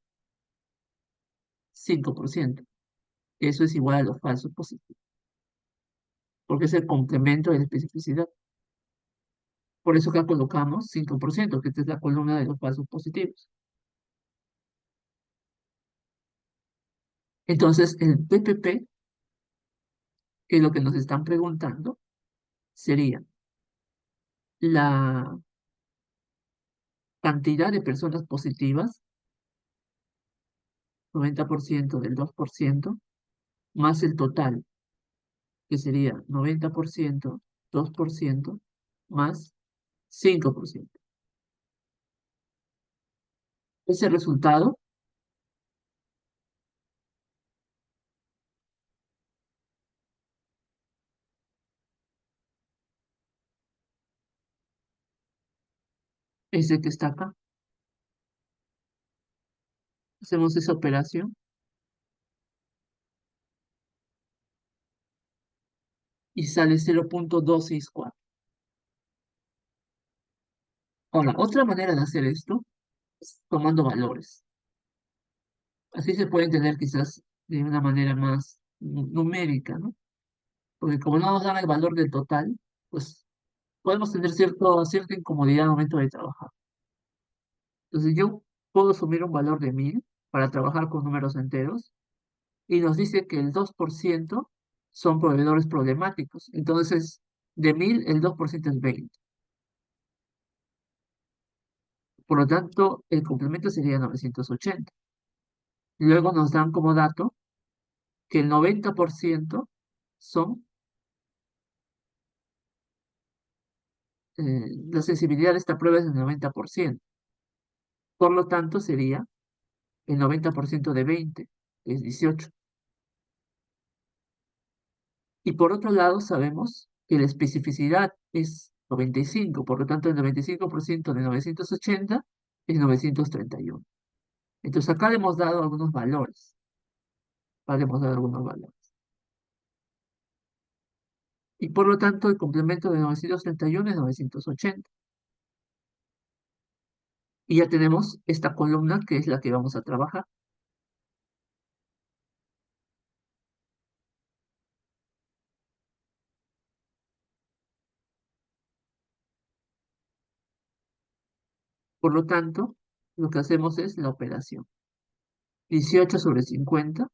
5%. Eso es igual a los falsos positivos, porque es el complemento de la especificidad. Por eso acá colocamos 5%, que esta es la columna de los falsos positivos. Entonces, el PPP, que es lo que nos están preguntando, sería la cantidad de personas positivas, 90% del 2%, más el total, que sería 90%, 2%, más 5%. Ese resultado es el que está acá. Hacemos esa operación y sale 0.264. Ahora, otra manera de hacer esto es tomando valores. Así se puede entender quizás de una manera más numérica, ¿no? Porque como no nos dan el valor del total, pues podemos tener cierta incomodidad al momento de trabajar. Entonces yo puedo asumir un valor de 1000 para trabajar con números enteros y nos dice que el 2% son proveedores problemáticos. Entonces, de 1000, el 2% es 20. Por lo tanto, el complemento sería 980. Luego nos dan como dato que el 90% son, la sensibilidad de esta prueba es del 90%. Por lo tanto, sería el 90% de 20, que es 18. Y por otro lado, sabemos que la especificidad es 95, por lo tanto, el 95% de 980 es 931. Entonces, acá le hemos dado algunos valores. Acá le hemos dado algunos valores. Y por lo tanto, el complemento de 931 es 980. Y ya tenemos esta columna que es la que vamos a trabajar. Por lo tanto, lo que hacemos es la operación. 18 sobre 50,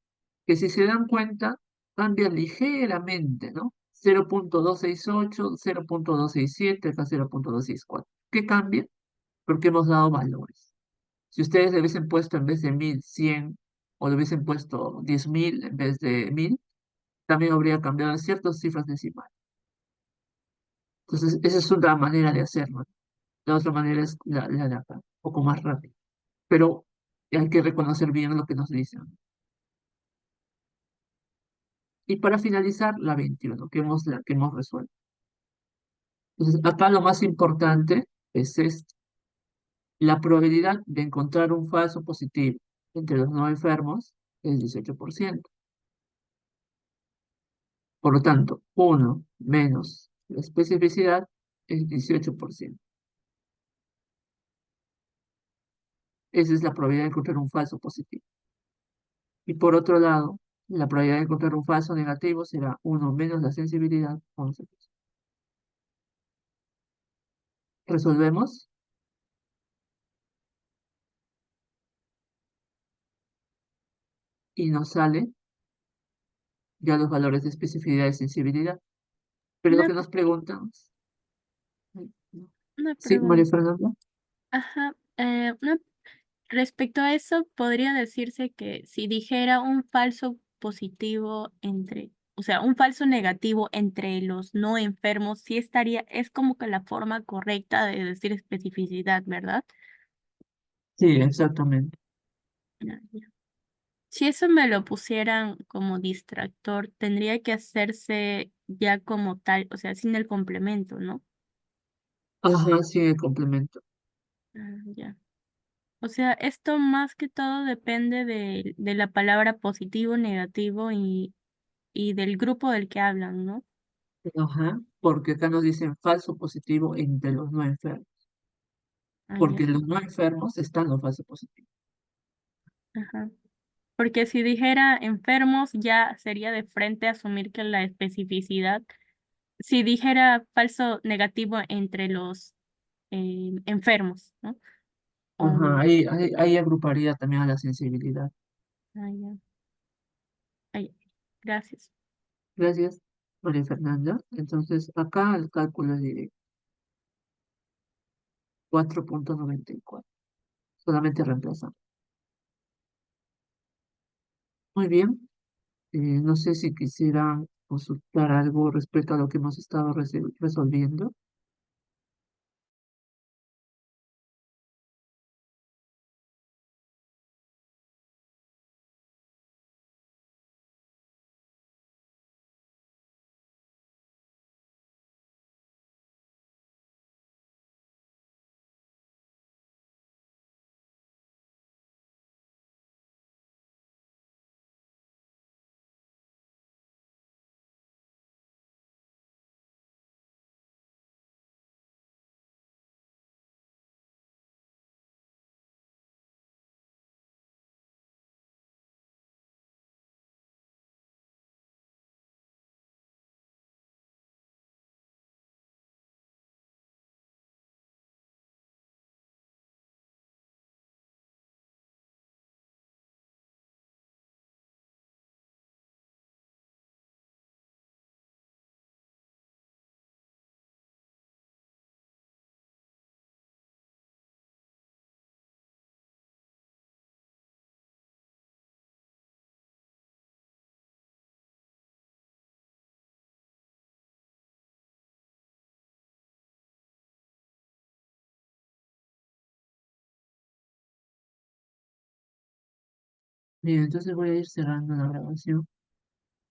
que si se dan cuenta, cambia ligeramente, ¿no? 0.268, 0.267, acá 0.264. ¿Qué cambia? Porque hemos dado valores. Si ustedes le hubiesen puesto en vez de 1000, 100, o le hubiesen puesto 10.000 en vez de 1000, también habría cambiado en ciertas cifras decimales. Entonces, esa es una manera de hacerlo. La otra manera es la de acá, un poco más rápido. Pero hay que reconocer bien lo que nos dicen. Y para finalizar, la 21, la que hemos resuelto. Entonces, acá lo más importante es esto. La probabilidad de encontrar un falso positivo entre los no enfermos es 18%. Por lo tanto, 1 menos la especificidad es 18%. Esa es la probabilidad de encontrar un falso positivo. Y por otro lado, la probabilidad de encontrar un falso negativo será 1 menos la sensibilidad, 11%. Resolvemos y nos sale ya los valores de especificidad y sensibilidad. Pero lo Una, que nos preguntamos, una sí, María pregunta. Fernanda. Ajá. Respecto a eso, podría decirse que si dijera un falso positivo entre, o sea, un falso negativo entre los no enfermos, sí estaría, es como que la forma correcta de decir especificidad, ¿verdad? Sí, exactamente. Ya. Si eso me lo pusieran como distractor, tendría que hacerse ya como tal, o sea, sin el complemento, ¿no? Ajá, sí, el complemento. Ya. O sea, esto más que todo depende de la palabra positivo, negativo y del grupo del que hablan, ¿no? Ajá, porque acá nos dicen falso positivo entre los no enfermos. Ah, Porque ya. los no enfermos están los falsos positivos. Ajá. Porque si dijera enfermos, ya sería de frente asumir que la especificidad, si dijera falso negativo entre los enfermos, ¿no? Ajá, O, ahí agruparía también a la sensibilidad. ah, ya. Ay, gracias. Gracias, María Fernanda. Entonces, acá el cálculo es directo, 4.94. Solamente reemplazamos. Muy bien. No sé si quisieran consultar algo respecto a lo que hemos estado resolviendo. Bien, entonces voy a ir cerrando la grabación.